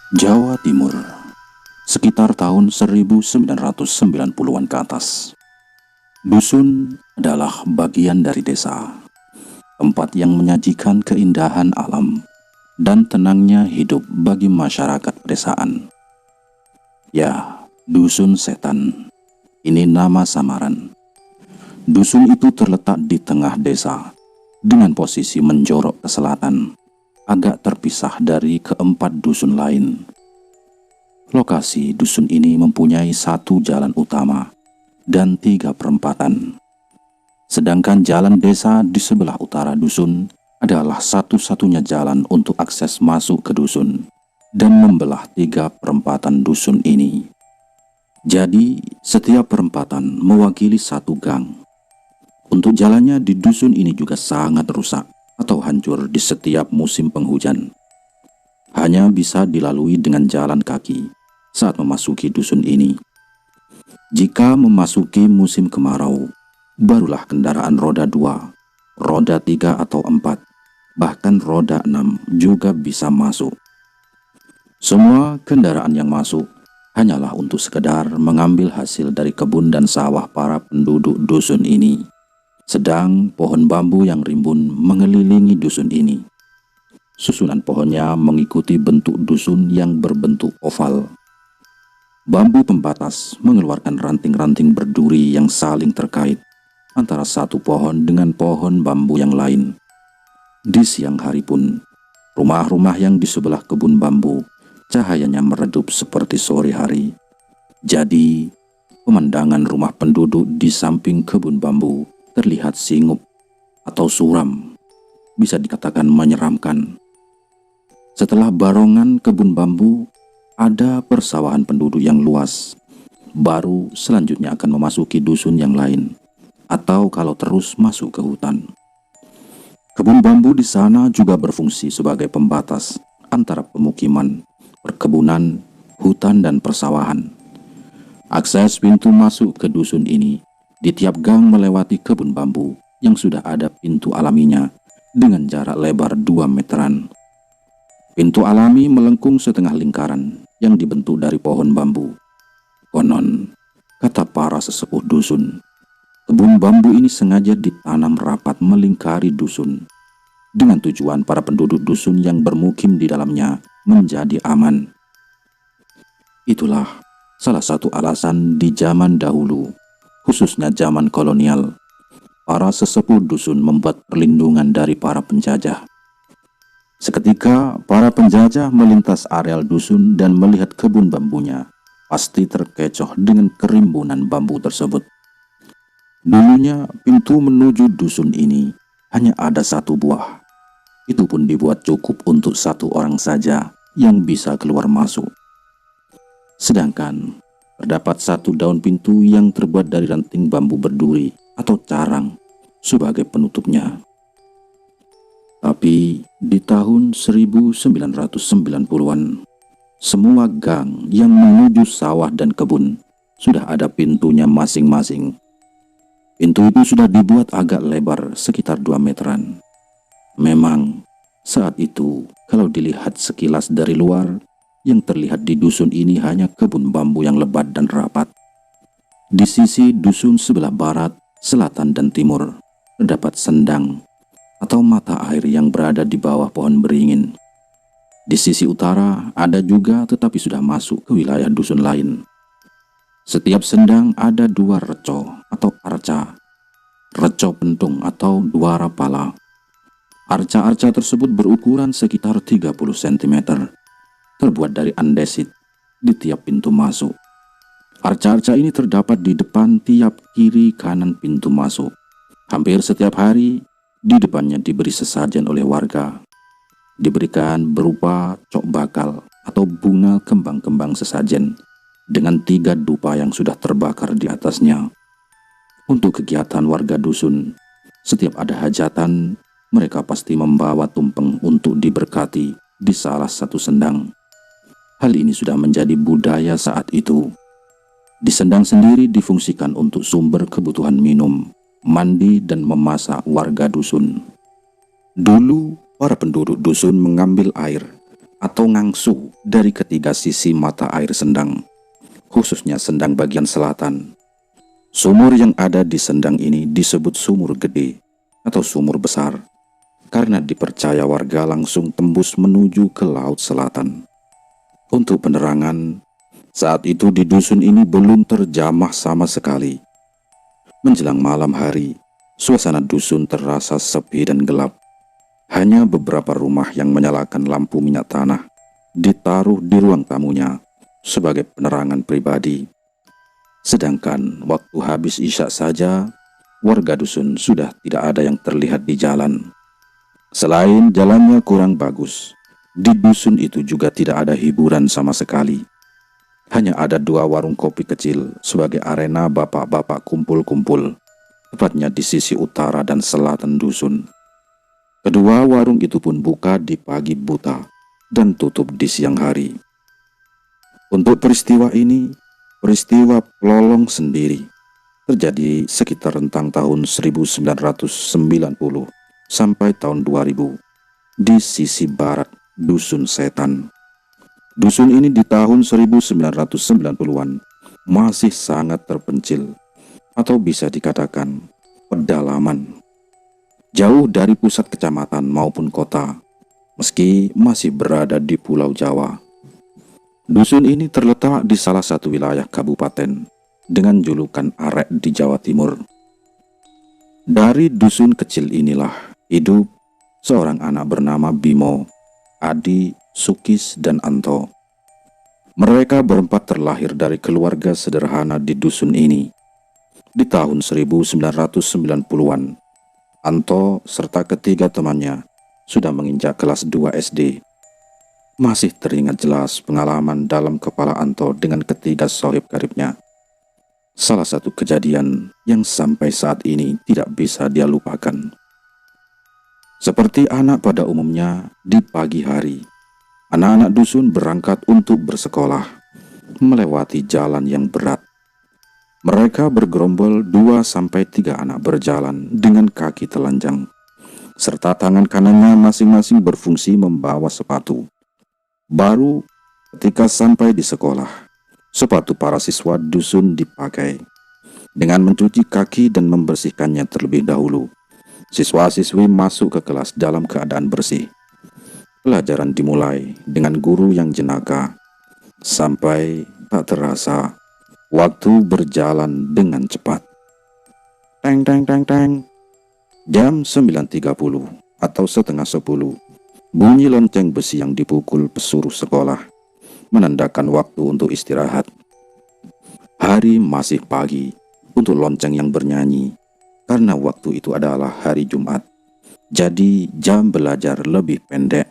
Jawa Timur, sekitar tahun 1990-an ke atas. Dusun adalah bagian dari desa, tempat yang menyajikan keindahan alam dan tenangnya hidup bagi masyarakat pedesaan. Ya, Dusun Setan, ini nama samaran. Dusun itu terletak di tengah desa, dengan posisi menjorok ke selatan, agak terpisah dari keempat dusun lain. Lokasi dusun ini mempunyai satu jalan utama dan 3 perempatan. Sedangkan jalan desa di sebelah utara dusun adalah satu-satunya jalan untuk akses masuk ke dusun dan membelah 3 perempatan dusun ini. Jadi, setiap perempatan mewakili satu gang. Untuk jalannya di dusun ini juga sangat rusak atau hancur di setiap musim penghujan. Hanya bisa dilalui dengan jalan kaki saat memasuki dusun ini. Jika memasuki musim kemarau, barulah kendaraan roda 2, roda 3 atau 4, bahkan roda 6 juga bisa masuk. Semua kendaraan yang masuk hanyalah untuk sekedar mengambil hasil dari kebun dan sawah para penduduk dusun ini. Sedang pohon bambu yang rimbun mengelilingi dusun ini. Susunan pohonnya mengikuti bentuk dusun yang berbentuk oval. Bambu pembatas mengeluarkan ranting-ranting berduri yang saling terkait antara satu pohon dengan pohon bambu yang lain. Di siang hari pun, rumah-rumah yang di sebelah kebun bambu cahayanya meredup seperti sore hari. Jadi, pemandangan rumah penduduk di samping kebun bambu terlihat singup atau suram, bisa dikatakan menyeramkan. Setelah barongan kebun bambu, ada persawahan penduduk yang luas. Baru selanjutnya akan memasuki dusun yang lain, atau kalau terus masuk ke hutan. Kebun bambu di sana juga berfungsi sebagai pembatas antara pemukiman, perkebunan, hutan, dan persawahan. Akses pintu masuk ke dusun ini di tiap gang melewati kebun bambu yang sudah ada pintu alaminya dengan jarak lebar 2 meteran. Pintu alami melengkung setengah lingkaran yang dibentuk dari pohon bambu. Konon, kata para sesepuh dusun, kebun bambu ini sengaja ditanam rapat melingkari dusun dengan tujuan para penduduk dusun yang bermukim di dalamnya menjadi aman. Itulah salah satu alasan di zaman dahulu, khususnya zaman kolonial, para sesepuh dusun membuat perlindungan dari para penjajah. Seketika para penjajah melintas areal dusun dan melihat kebun bambunya, pasti terkecoh dengan kerimbunan bambu tersebut. Dulunya pintu menuju dusun ini hanya ada 1 buah. Itu pun dibuat cukup untuk 1 orang saja yang bisa keluar masuk. Sedangkan terdapat 1 daun pintu yang terbuat dari ranting bambu berduri atau carang sebagai penutupnya. Tapi di tahun 1990-an, semua gang yang menuju sawah dan kebun sudah ada pintunya masing-masing. Pintu itu sudah dibuat agak lebar sekitar 2 meteran. Memang saat itu kalau dilihat sekilas dari luar, yang terlihat di dusun ini hanya kebun bambu yang lebat dan rapat. Di sisi dusun sebelah barat, selatan, dan timur terdapat sendang atau mata air yang berada di bawah pohon beringin. Di sisi utara ada juga, tetapi sudah masuk ke wilayah dusun lain. Setiap sendang ada 2 reco atau arca, reco pentung atau duara pala. Arca-arca tersebut berukuran sekitar 30 cm, terbuat dari andesit di tiap pintu masuk. Arca-arca ini terdapat di depan tiap kiri kanan pintu masuk. Hampir setiap hari, di depannya diberi sesajen oleh warga. Diberikan berupa cok bakal atau bunga kembang-kembang sesajen dengan 3 dupa yang sudah terbakar di atasnya. Untuk kegiatan warga dusun, setiap ada hajatan, mereka pasti membawa tumpeng untuk diberkati di salah satu sendang. Hal ini sudah menjadi budaya saat itu. Di sendang sendiri difungsikan untuk sumber kebutuhan minum, mandi, dan memasak warga dusun. Dulu, para penduduk dusun mengambil air atau ngangsu dari ketiga sisi mata air Sendang, khususnya Sendang bagian selatan. Sumur yang ada di Sendang ini disebut sumur gede atau sumur besar, karena dipercaya warga langsung tembus menuju ke laut selatan. Untuk penerangan, saat itu di dusun ini belum terjamah sama sekali. Menjelang malam hari, suasana dusun terasa sepi dan gelap. Hanya beberapa rumah yang menyalakan lampu minyak tanah ditaruh di ruang tamunya sebagai penerangan pribadi. Sedangkan waktu habis isya saja, warga dusun sudah tidak ada yang terlihat di jalan. Selain jalannya kurang bagus, di dusun itu juga tidak ada hiburan sama sekali. Hanya ada 2 warung kopi kecil sebagai arena bapak-bapak kumpul-kumpul, tepatnya di sisi utara dan selatan dusun. Kedua warung itu pun buka di pagi buta dan tutup di siang hari. Untuk peristiwa ini, peristiwa pelolong sendiri, terjadi sekitar rentang tahun 1990 sampai tahun 2000 di sisi barat Dusun Setan. Dusun ini di tahun 1990-an masih sangat terpencil, atau bisa dikatakan pedalaman, jauh dari pusat kecamatan maupun kota, meski masih berada di Pulau Jawa. Dusun ini terletak di salah satu wilayah kabupaten dengan julukan Arek di Jawa Timur. Dari dusun kecil inilah hidup seorang anak bernama Bimo, Adi, Sukis, dan Anto. Mereka berempat terlahir dari keluarga sederhana di dusun ini. Di tahun 1990-an, Anto serta ketiga temannya sudah menginjak kelas 2 SD. Masih teringat jelas pengalaman dalam kepala Anto dengan ketiga sohib karibnya. Salah satu kejadian yang sampai saat ini tidak bisa dia lupakan. Seperti anak pada umumnya, di pagi hari, anak-anak dusun berangkat untuk bersekolah, melewati jalan yang berat. Mereka bergerombol 2-3 anak berjalan dengan kaki telanjang, serta tangan kanannya masing-masing berfungsi membawa sepatu. Baru ketika sampai di sekolah, sepatu para siswa dusun dipakai. Dengan mencuci kaki dan membersihkannya terlebih dahulu, siswa-siswi masuk ke kelas dalam keadaan bersih. Pelajaran dimulai dengan guru yang jenaka. Sampai tak terasa, waktu berjalan dengan cepat. Teng teng teng teng. Jam 9.30 atau setengah 10. Bunyi lonceng besi yang dipukul pesuruh sekolah menandakan waktu untuk istirahat. Hari masih pagi untuk lonceng yang bernyanyi, karena waktu itu adalah hari Jumat, jadi jam belajar lebih pendek.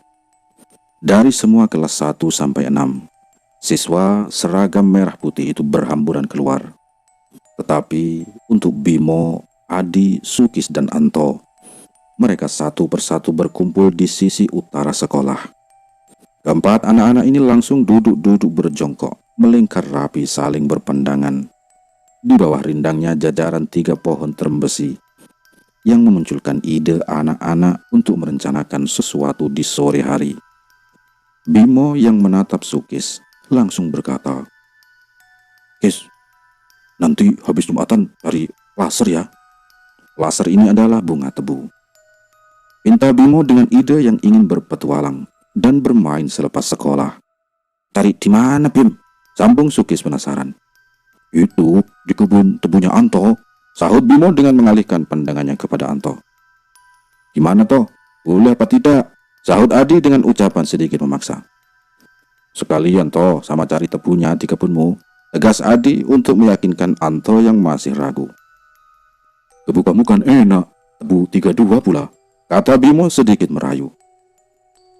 Dari semua kelas 1 sampai 6, siswa seragam merah putih itu berhamburan keluar. Tetapi untuk Bimo, Adi, Sukis, dan Anto, mereka satu persatu berkumpul di sisi utara sekolah. Keempat anak-anak ini langsung duduk-duduk berjongkok, melingkar rapi saling berpandangan. Di bawah rindangnya jajaran 3 pohon terembesi yang memunculkan ide anak-anak untuk merencanakan sesuatu di sore hari. Bimo yang menatap Sukis langsung berkata, "Kis, nanti habis Jumatan cari laser ya." Laser ini adalah bunga tebu. Pinta Bimo dengan ide yang ingin berpetualang dan bermain selepas sekolah. "Cari di mana, Bim?" sambung Sukis penasaran. "Itu di kebun tebunya Anto," sahut Bimo dengan mengalihkan pandangannya kepada Anto. "Gimana toh? Boleh apa tidak?" sahut Adi dengan ucapan sedikit memaksa. "Sekalian toh sama cari tebunya di kebunmu," tegas Adi untuk meyakinkan Anto yang masih ragu. "Tebu kamu kan enak, tebu 32 pula," kata Bimo sedikit merayu.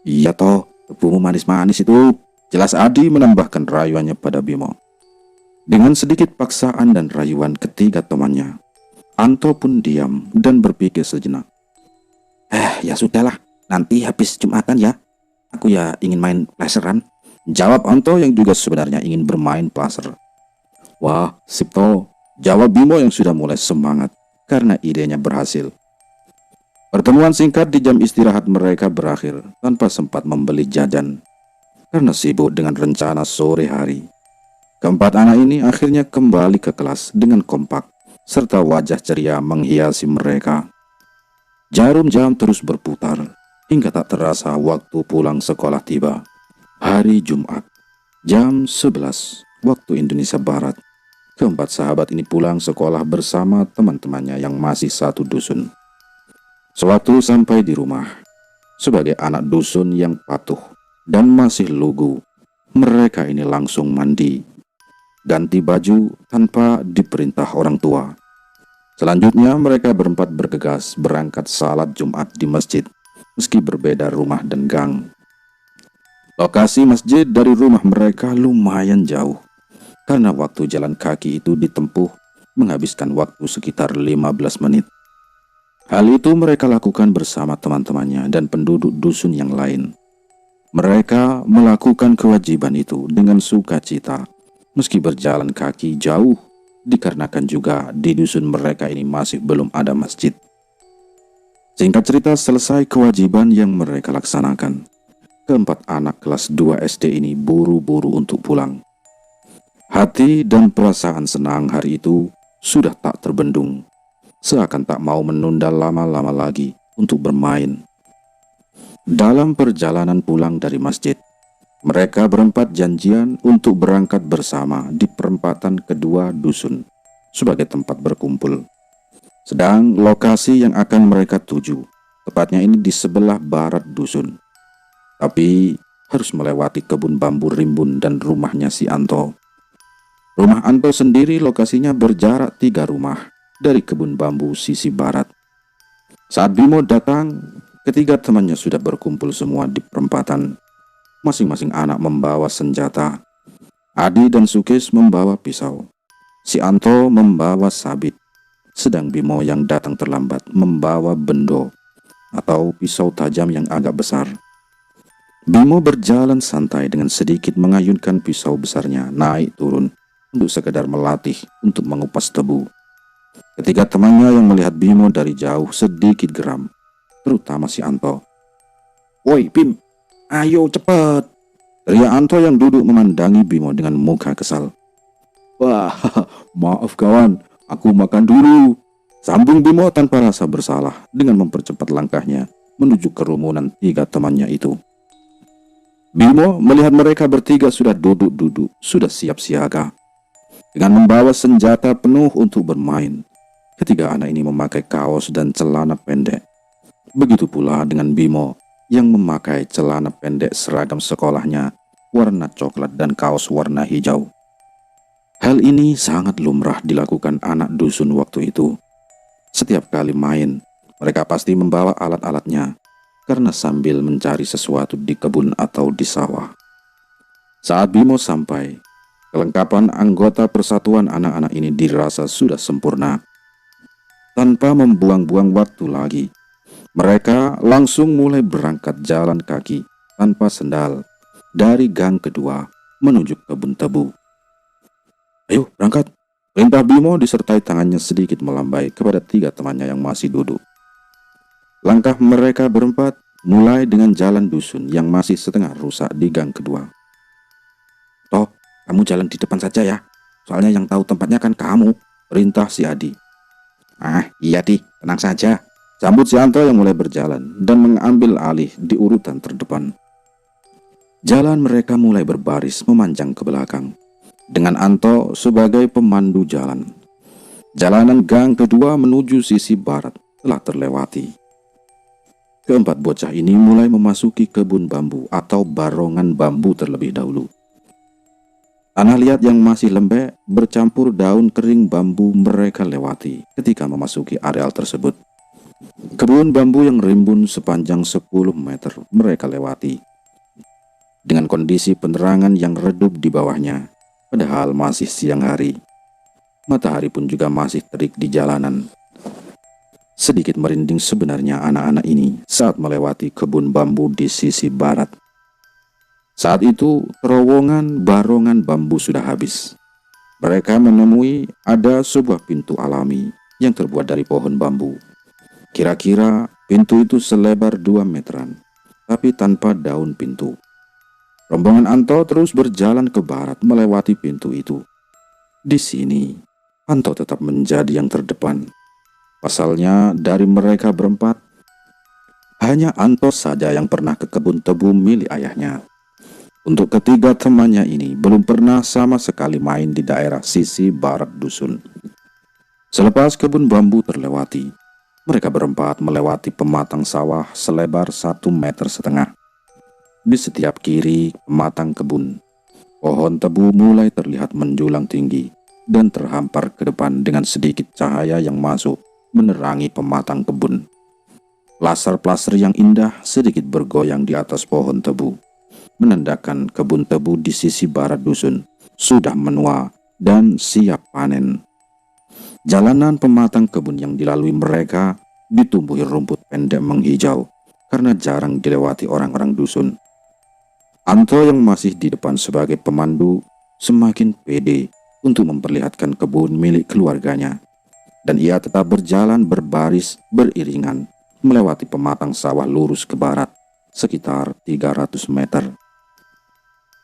"Iya toh, tebumu manis-manis itu," jelas Adi menambahkan rayuannya pada Bimo. Dengan sedikit paksaan dan rayuan ketiga temannya, Anto pun diam dan berpikir sejenak. Ya sudahlah, nanti habis Jumatan ya. Aku ya ingin main laseran," jawab Anto yang juga sebenarnya ingin bermain laser. "Wah, sip toh," jawab Bimo yang sudah mulai semangat karena idenya berhasil. Pertemuan singkat di jam istirahat mereka berakhir tanpa sempat membeli jajan. karena sibuk dengan rencana sore hari. Keempat anak ini akhirnya kembali ke kelas dengan kompak, serta wajah ceria menghiasi mereka. Jarum jam terus berputar, hingga tak terasa waktu pulang sekolah tiba. Hari Jumat, jam 11 waktu Indonesia Barat. Keempat sahabat ini pulang sekolah bersama teman-temannya yang masih satu dusun. Sewaktu sampai di rumah, sebagai anak dusun yang patuh dan masih lugu, mereka ini langsung mandi, ganti baju tanpa diperintah orang tua. Selanjutnya mereka berempat bergegas berangkat salat Jumat di masjid, meski berbeda rumah dan gang. Lokasi masjid dari rumah mereka lumayan jauh, karena waktu jalan kaki itu ditempuh menghabiskan waktu sekitar 15 menit. Hal itu mereka lakukan bersama teman-temannya dan penduduk dusun yang lain. Mereka melakukan kewajiban itu dengan sukacita, meski berjalan kaki jauh, dikarenakan juga di dusun mereka ini masih belum ada masjid. Singkat cerita, selesai kewajiban yang mereka laksanakan, keempat anak kelas 2 SD ini buru-buru untuk pulang. Hati dan perasaan senang hari itu sudah tak terbendung, seakan tak mau menunda lama-lama lagi untuk bermain. Dalam perjalanan pulang dari masjid, mereka berempat janjian untuk berangkat bersama di perempatan kedua dusun sebagai tempat berkumpul. Sedang lokasi yang akan mereka tuju, tepatnya ini di sebelah barat dusun. Tapi harus melewati kebun bambu rimbun dan rumahnya si Anto. Rumah Anto sendiri lokasinya berjarak 3 rumah dari kebun bambu sisi barat. Saat Bimo datang, ketiga temannya sudah berkumpul semua di perempatan. Masing-masing anak membawa senjata. Adi dan Sukes membawa pisau. Si Anto membawa sabit. Sedang Bimo yang datang terlambat membawa bendo atau pisau tajam yang agak besar. Bimo berjalan santai dengan sedikit mengayunkan pisau besarnya naik turun untuk sekedar melatih untuk mengupas tebu. Ketiga temannya yang melihat Bimo dari jauh sedikit geram, terutama si Anto. "Woi Bim, ayo cepet!" teriak Anto yang duduk memandangi Bimo dengan muka kesal. "Wah, maaf kawan, aku makan dulu," sambung Bimo tanpa rasa bersalah dengan mempercepat langkahnya menuju kerumunan 3 temannya itu. Bimo melihat mereka bertiga sudah duduk-duduk, sudah siap siaga, dengan membawa senjata penuh untuk bermain. Ketiga anak ini memakai kaos dan celana pendek. Begitu pula dengan Bimo yang memakai celana pendek seragam sekolahnya warna coklat dan kaos warna hijau. Hal ini sangat lumrah dilakukan anak dusun waktu itu. Setiap kali main, mereka pasti membawa alat-alatnya, karena sambil mencari sesuatu di kebun atau di sawah. Saat Bimo sampai, kelengkapan anggota persatuan anak-anak ini dirasa sudah sempurna. Tanpa membuang-buang waktu lagi, mereka langsung mulai berangkat jalan kaki tanpa sendal dari gang kedua menuju kebun tebu. "Ayo berangkat," perintah Bimo disertai tangannya sedikit melambai kepada 3 temannya yang masih duduk. Langkah mereka berempat mulai dengan jalan dusun yang masih setengah rusak di gang kedua. "Toh, kamu jalan di depan saja ya, soalnya yang tahu tempatnya kan kamu," perintah si Adi. "Ah iya Di, tenang saja," sambut si Anto yang mulai berjalan dan mengambil alih di urutan terdepan. Jalan mereka mulai berbaris memanjang ke belakang, dengan Anto sebagai pemandu jalan. Jalanan gang kedua menuju sisi barat telah terlewati. Keempat bocah ini mulai memasuki kebun bambu atau barongan bambu terlebih dahulu. Tanah liat yang masih lembek bercampur daun kering bambu mereka lewati ketika memasuki areal tersebut. Kebun bambu yang rimbun sepanjang 10 meter mereka lewati, dengan kondisi penerangan yang redup di bawahnya, padahal masih siang hari. Matahari pun juga masih terik di jalanan. Sedikit merinding sebenarnya anak-anak ini saat melewati kebun bambu di sisi barat. Saat itu terowongan barongan bambu sudah habis. Mereka menemui ada sebuah pintu alami yang terbuat dari pohon bambu. Kira-kira pintu itu selebar 2 meteran, tapi tanpa daun pintu. Rombongan Anto terus berjalan ke barat melewati pintu itu. Di sini, Anto tetap menjadi yang terdepan. Pasalnya, dari mereka berempat, hanya Anto saja yang pernah ke kebun tebu milik ayahnya. Untuk ketiga temannya ini belum pernah sama sekali main di daerah sisi barat dusun. Selepas kebun bambu terlewati, mereka berempat melewati pematang sawah selebar 1,5 meter. Di setiap kiri pematang kebun, pohon tebu mulai terlihat menjulang tinggi dan terhampar ke depan dengan sedikit cahaya yang masuk menerangi pematang kebun. Plaster-plaster yang indah sedikit bergoyang di atas pohon tebu, menandakan kebun tebu di sisi barat dusun sudah menua dan siap panen. Jalanan pematang kebun yang dilalui mereka ditumbuhi rumput pendek menghijau karena jarang dilewati orang-orang dusun. Anto yang masih di depan sebagai pemandu semakin pede untuk memperlihatkan kebun milik keluarganya, dan ia tetap berjalan berbaris beriringan melewati pematang sawah lurus ke barat sekitar 300 meter.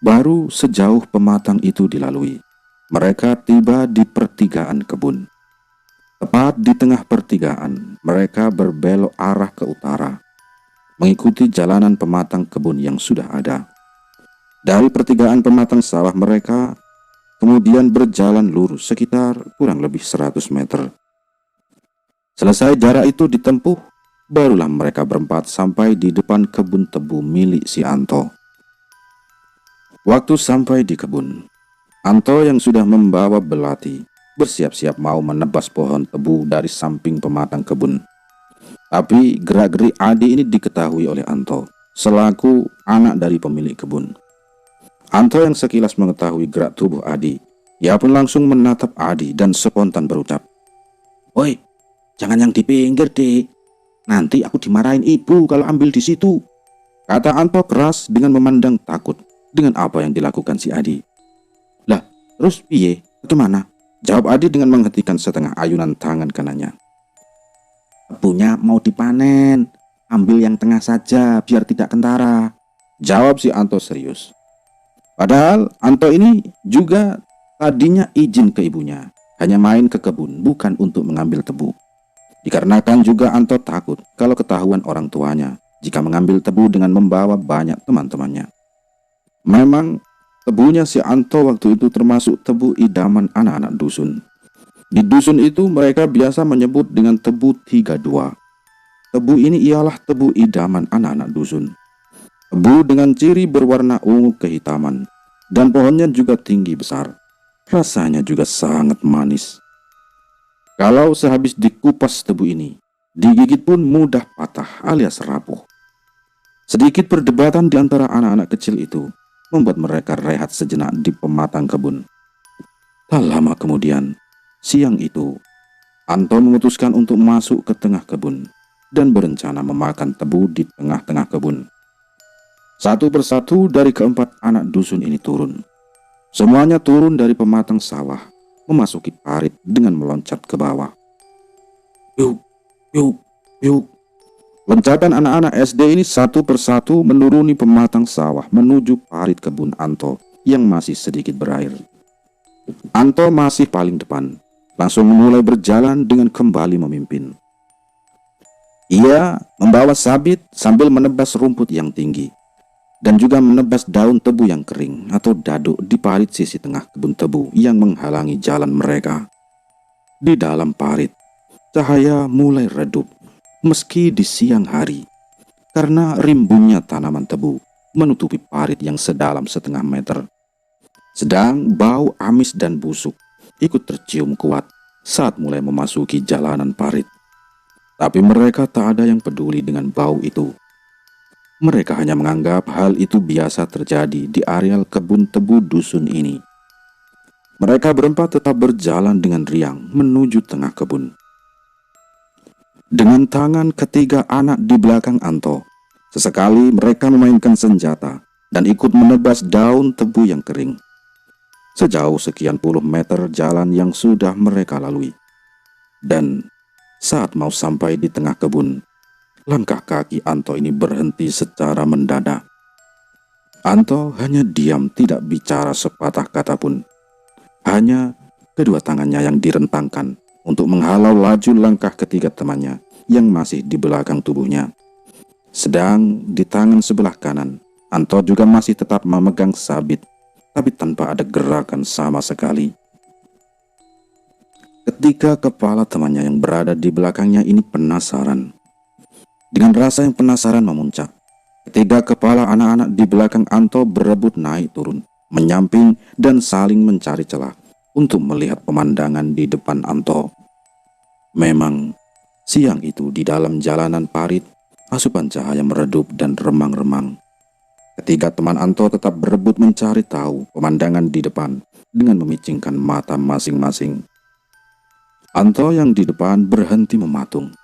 Baru sejauh pematang itu dilalui, mereka tiba di pertigaan kebun. Tepat di tengah pertigaan, mereka berbelok arah ke utara, mengikuti jalanan pematang kebun yang sudah ada. Dari pertigaan pematang sawah mereka kemudian berjalan lurus sekitar kurang lebih 100 meter. Selesai jarak itu ditempuh, barulah mereka berempat sampai di depan kebun tebu milik si Anto. Waktu sampai di kebun, Anto yang sudah membawa belati bersiap-siap mau menebas pohon tebu dari samping pematang kebun. Tapi gerak-gerik Adi ini diketahui oleh Anto selaku anak dari pemilik kebun. Anto yang sekilas mengetahui gerak tubuh Adi, ia pun langsung menatap Adi dan spontan berucap, "Woi, jangan yang di pinggir deh. Nanti aku dimarahin ibu kalau ambil di situ," kata Anto keras dengan memandang takut dengan apa yang dilakukan si Adi. "Lah, terus piye? Bagaimana?" jawab Adi dengan menghentikan setengah ayunan tangan kanannya. "Tebunya mau dipanen, ambil yang tengah saja biar tidak kentara," jawab si Anto serius. Padahal Anto ini juga tadinya izin ke ibunya, hanya main ke kebun bukan untuk mengambil tebu. Dikarenakan juga Anto takut kalau ketahuan orang tuanya jika mengambil tebu dengan membawa banyak teman-temannya. Memang tebunya si Anto waktu itu termasuk tebu idaman anak-anak dusun. Di dusun itu mereka biasa menyebut dengan tebu 32. Tebu ini ialah tebu idaman anak-anak dusun. Tebu dengan ciri berwarna ungu kehitaman, dan pohonnya juga tinggi besar. Rasanya juga sangat manis. Kalau sehabis dikupas tebu ini, digigit pun mudah patah alias rapuh. Sedikit perdebatan di antara anak-anak kecil itu membuat mereka rehat sejenak di pematang kebun. Tak lama kemudian, siang itu, Anto memutuskan untuk masuk ke tengah kebun dan berencana memakan tebu di tengah-tengah kebun. Satu persatu dari keempat anak dusun ini turun. Semuanya turun dari pematang sawah, memasuki parit dengan meloncat ke bawah. Yuk, yuk, yuk. Loncatan anak-anak SD ini satu persatu menuruni pematang sawah menuju parit kebun Anto yang masih sedikit berair. Anto masih paling depan, langsung mulai berjalan dengan kembali memimpin. Ia membawa sabit sambil menebas rumput yang tinggi dan juga menebas daun tebu yang kering atau daduk di parit sisi tengah kebun tebu yang menghalangi jalan mereka. Di dalam parit, cahaya mulai redup meski di siang hari karena rimbunnya tanaman tebu menutupi parit yang sedalam 1,5 meter. Sedang bau amis dan busuk ikut tercium kuat saat mulai memasuki jalanan parit. Tapi mereka tak ada yang peduli dengan bau itu. Mereka hanya menganggap hal itu biasa terjadi di areal kebun tebu dusun ini. Mereka berempat tetap berjalan dengan riang menuju tengah kebun. Dengan tangan ketiga anak di belakang Anto, sesekali mereka memainkan senjata dan ikut menebas daun tebu yang kering. Sejauh sekian puluh meter jalan yang sudah mereka lalui. Dan saat mau sampai di tengah kebun, langkah kaki Anto ini berhenti secara mendadak. Anto hanya diam, tidak bicara sepatah kata pun. Hanya kedua tangannya yang direntangkan untuk menghalau laju langkah ketiga temannya yang masih di belakang tubuhnya. Sedang di tangan sebelah kanan, Anto juga masih tetap memegang sabit, tapi tanpa ada gerakan sama sekali. Ketika kepala temannya yang berada di belakangnya ini penasaran. Dengan rasa yang penasaran memuncak, ketiga kepala anak-anak di belakang Anto berebut naik turun, menyamping dan saling mencari celah untuk melihat pemandangan di depan Anto. Memang, siang itu di dalam jalanan parit, asupan cahaya meredup dan remang-remang. Ketiga teman Anto tetap berebut mencari tahu pemandangan di depan dengan memicingkan mata masing-masing. Anto yang di depan berhenti mematung.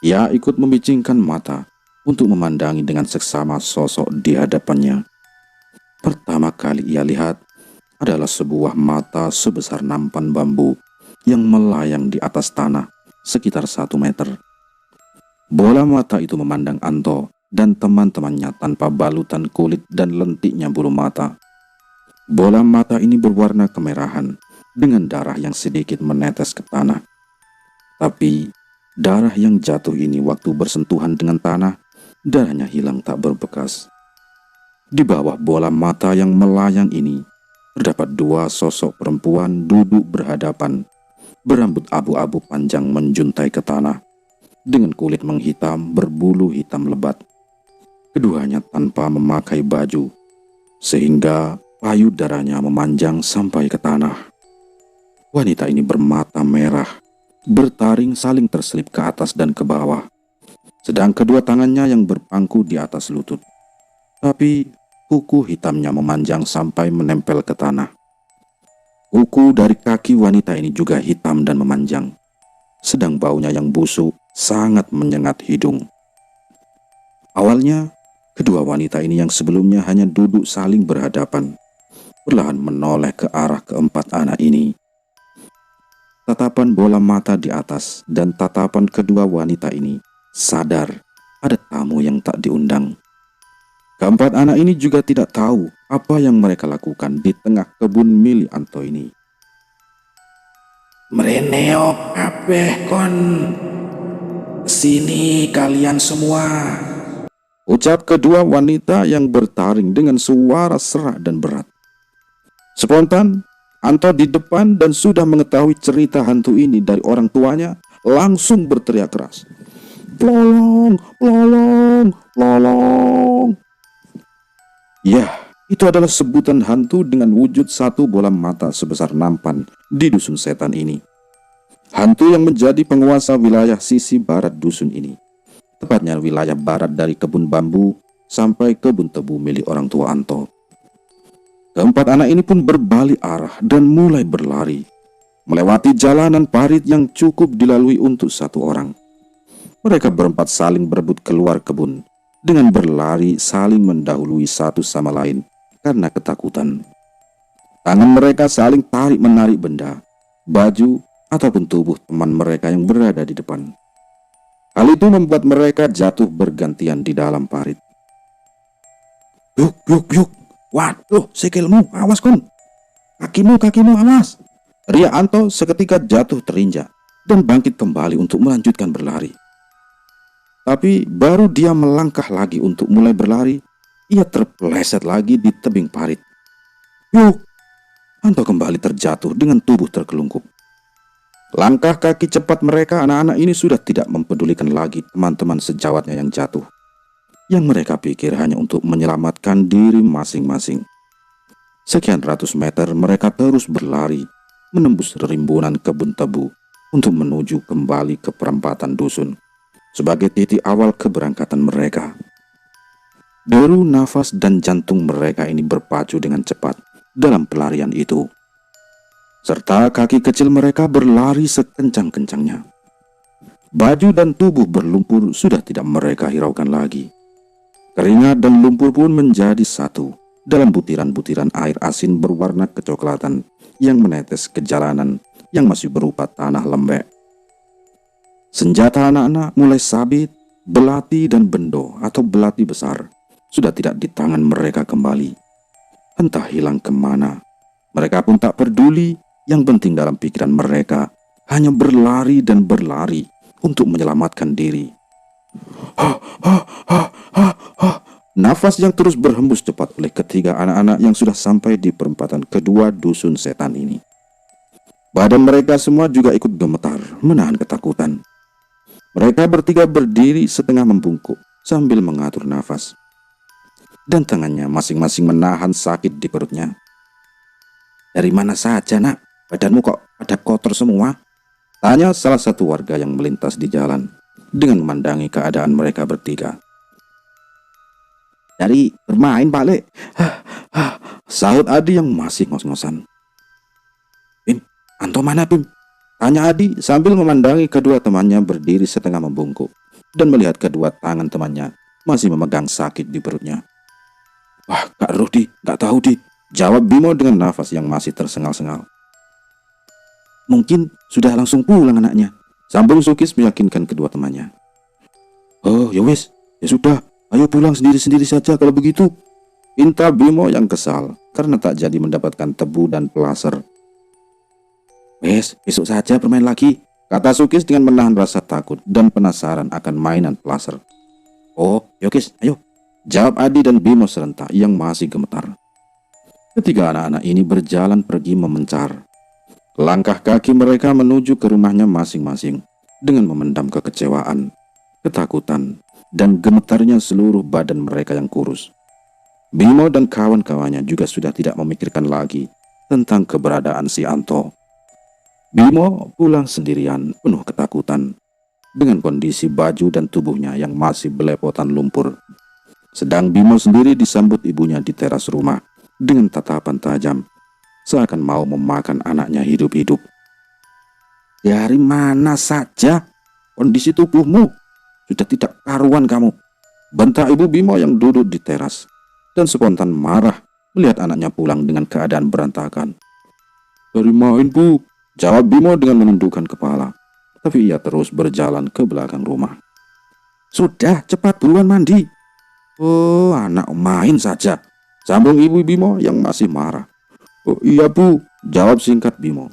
Ia ikut memicingkan mata untuk memandangi dengan seksama sosok di hadapannya. Pertama kali ia lihat adalah sebuah mata sebesar nampan bambu yang melayang di atas tanah sekitar 1 meter. Bola mata itu memandang Anto dan teman-temannya tanpa balutan kulit dan lentiknya bulu mata. Bola mata ini berwarna kemerahan dengan darah yang sedikit menetes ke tanah. Tapi darah yang jatuh ini waktu bersentuhan dengan tanah, darahnya hilang tak berbekas. Di bawah bola mata yang melayang ini, terdapat 2 sosok perempuan duduk berhadapan, berambut abu-abu panjang menjuntai ke tanah, dengan kulit menghitam berbulu hitam lebat. Keduanya tanpa memakai baju, sehingga payudaranya memanjang sampai ke tanah. Wanita ini bermata merah, bertaring saling terselip ke atas dan ke bawah, sedang kedua tangannya yang berpangku di atas lutut. Tapi kuku hitamnya memanjang sampai menempel ke tanah. Kuku dari kaki wanita ini juga hitam dan memanjang, sedang baunya yang busuk sangat menyengat hidung. Awalnya, kedua wanita ini yang sebelumnya hanya duduk saling berhadapan, perlahan menoleh ke arah keempat anak ini. Tatapan bola mata di atas dan tatapan kedua wanita ini sadar ada tamu yang tak diundang. Keempat anak ini juga tidak tahu apa yang mereka lakukan di tengah kebun milik Anto ini. Mereneo kabeh kon, sini kalian semua, ucap kedua wanita yang bertaring dengan suara serak dan berat. Spontan, Anto di depan dan sudah mengetahui cerita hantu ini dari orang tuanya, langsung berteriak keras. Pelolong, pelolong, pelolong. Ya, itu adalah sebutan hantu dengan wujud satu bola mata sebesar nampan di dusun setan ini. Hantu yang menjadi penguasa wilayah sisi barat dusun ini, tepatnya wilayah barat dari kebun bambu sampai kebun tebu milik orang tua Anto. Keempat anak ini pun berbalik arah dan mulai berlari, melewati jalanan parit yang cukup dilalui untuk 1 orang. Mereka berempat saling berebut keluar kebun, dengan berlari saling mendahului satu sama lain karena ketakutan. Tangan mereka saling tarik-menarik benda, baju, ataupun tubuh teman mereka yang berada di depan. Hal itu membuat mereka jatuh bergantian di dalam parit. Yuk, yuk, yuk. Waduh, sikilmu, awas kon. Kakimu, awas. Ria Anto seketika jatuh terinjak dan bangkit kembali untuk melanjutkan berlari. Tapi baru dia melangkah lagi untuk mulai berlari, ia terpeleset lagi di tebing parit. Yuk! Anto kembali terjatuh dengan tubuh terkelungkup. Langkah kaki cepat mereka anak-anak ini sudah tidak mempedulikan lagi teman-teman sejawatnya yang jatuh, yang mereka pikir hanya untuk menyelamatkan diri masing-masing. Sekian ratus meter mereka terus berlari, menembus rimbunan kebun tebu untuk menuju kembali ke perempatan dusun sebagai titik awal keberangkatan mereka. Deru nafas dan jantung mereka ini berpacu dengan cepat dalam pelarian itu, serta kaki kecil mereka berlari sekencang-kencangnya. Baju dan tubuh berlumpur sudah tidak mereka hiraukan lagi. Keringat dan lumpur pun menjadi satu dalam butiran-butiran air asin berwarna kecoklatan yang menetes ke jalanan yang masih berupa tanah lembek. Senjata anak-anak mulai sabit, belati dan bendo atau belati besar sudah tidak di tangan mereka kembali. Entah hilang kemana. Mereka pun tak peduli. Yang penting dalam pikiran mereka hanya berlari dan berlari untuk menyelamatkan diri. Nafas yang terus berhembus cepat oleh ketiga anak-anak yang sudah sampai di perempatan kedua dusun setan ini. Badan mereka semua juga ikut gemetar, menahan ketakutan. Mereka bertiga berdiri setengah membungkuk sambil mengatur nafas. Dan tangannya masing-masing menahan sakit di perutnya. "Dari mana saja, Nak? Badanmu kok pada kotor semua?" tanya salah satu warga yang melintas di jalan dengan memandangi keadaan mereka bertiga. "Dari bermain, Pak Lek," sahut Adi yang masih ngos-ngosan. "Bim, Anto mana, Bim?" tanya Adi sambil memandangi kedua temannya berdiri setengah membungkuk dan melihat kedua tangan temannya masih memegang sakit di perutnya. "Wah, Kak Rudi, gak tahu di," jawab Bimo dengan nafas yang masih tersengal-sengal. "Mungkin sudah langsung pulang anaknya," sambung Sukis meyakinkan kedua temannya. "Oh ya wis, ya sudah, ayo pulang sendiri-sendiri saja kalau begitu," pinta Bimo yang kesal karena tak jadi mendapatkan tebu dan pelaser. "Wes, besok saja bermain lagi," kata Sukis dengan menahan rasa takut dan penasaran akan mainan pelaser. "Oh, Yokis, ayo," jawab Adi dan Bimo serentak yang masih gemetar. Ketiga anak-anak ini berjalan pergi memencar. Langkah kaki mereka menuju ke rumahnya masing-masing dengan memendam kekecewaan, ketakutan, dan gemetarnya seluruh badan mereka yang kurus. Bimo dan kawan-kawannya juga sudah tidak memikirkan lagi tentang keberadaan si Anto. Bimo pulang sendirian penuh ketakutan dengan kondisi baju dan tubuhnya yang masih belepotan lumpur. Sedang Bimo sendiri disambut ibunya di teras rumah dengan tatapan tajam, seakan mau memakan anaknya hidup-hidup. "Dari mana saja? Kondisi tubuhmu sudah tidak karuan kamu," bentak ibu Bimo yang duduk di teras dan spontan marah melihat anaknya pulang dengan keadaan berantakan. "Dari main, Bu," jawab Bimo dengan menundukkan kepala, tapi ia terus berjalan ke belakang rumah. "Sudah, cepat buruan mandi." "Oh, anak main saja," sambung ibu Bimo yang masih marah. "Oh iya, Bu," jawab singkat Bimo.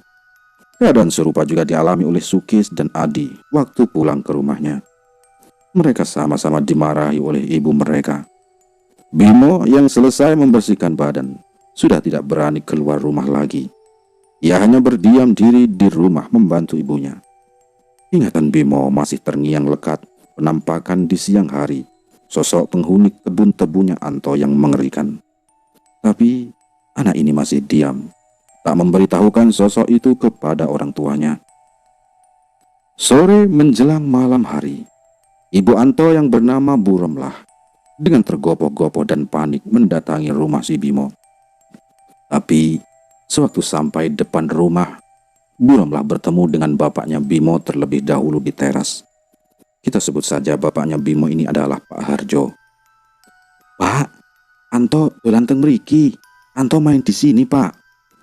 Keadaan serupa juga dialami oleh Sukis dan Adi waktu pulang ke rumahnya. Mereka sama-sama dimarahi oleh ibu mereka. Bimo yang selesai membersihkan badan sudah tidak berani keluar rumah lagi. Ia hanya berdiam diri di rumah membantu ibunya. Ingatan Bimo masih terngiang lekat penampakan di siang hari sosok penghuni kebun tebunya Anto yang mengerikan. Tapi anak ini masih diam, tak memberitahukan sosok itu kepada orang tuanya. Sore menjelang malam hari, ibu Anto yang bernama Bu Romlah dengan tergopoh-gopoh dan panik mendatangi rumah si Bimo. Tapi sewaktu sampai depan rumah, Bu Romlah bertemu dengan bapaknya Bimo terlebih dahulu di teras. Kita sebut saja bapaknya Bimo ini adalah Pak Harjo. "Pak, Anto dolan teng mriki. Anto main di sini, Pak,"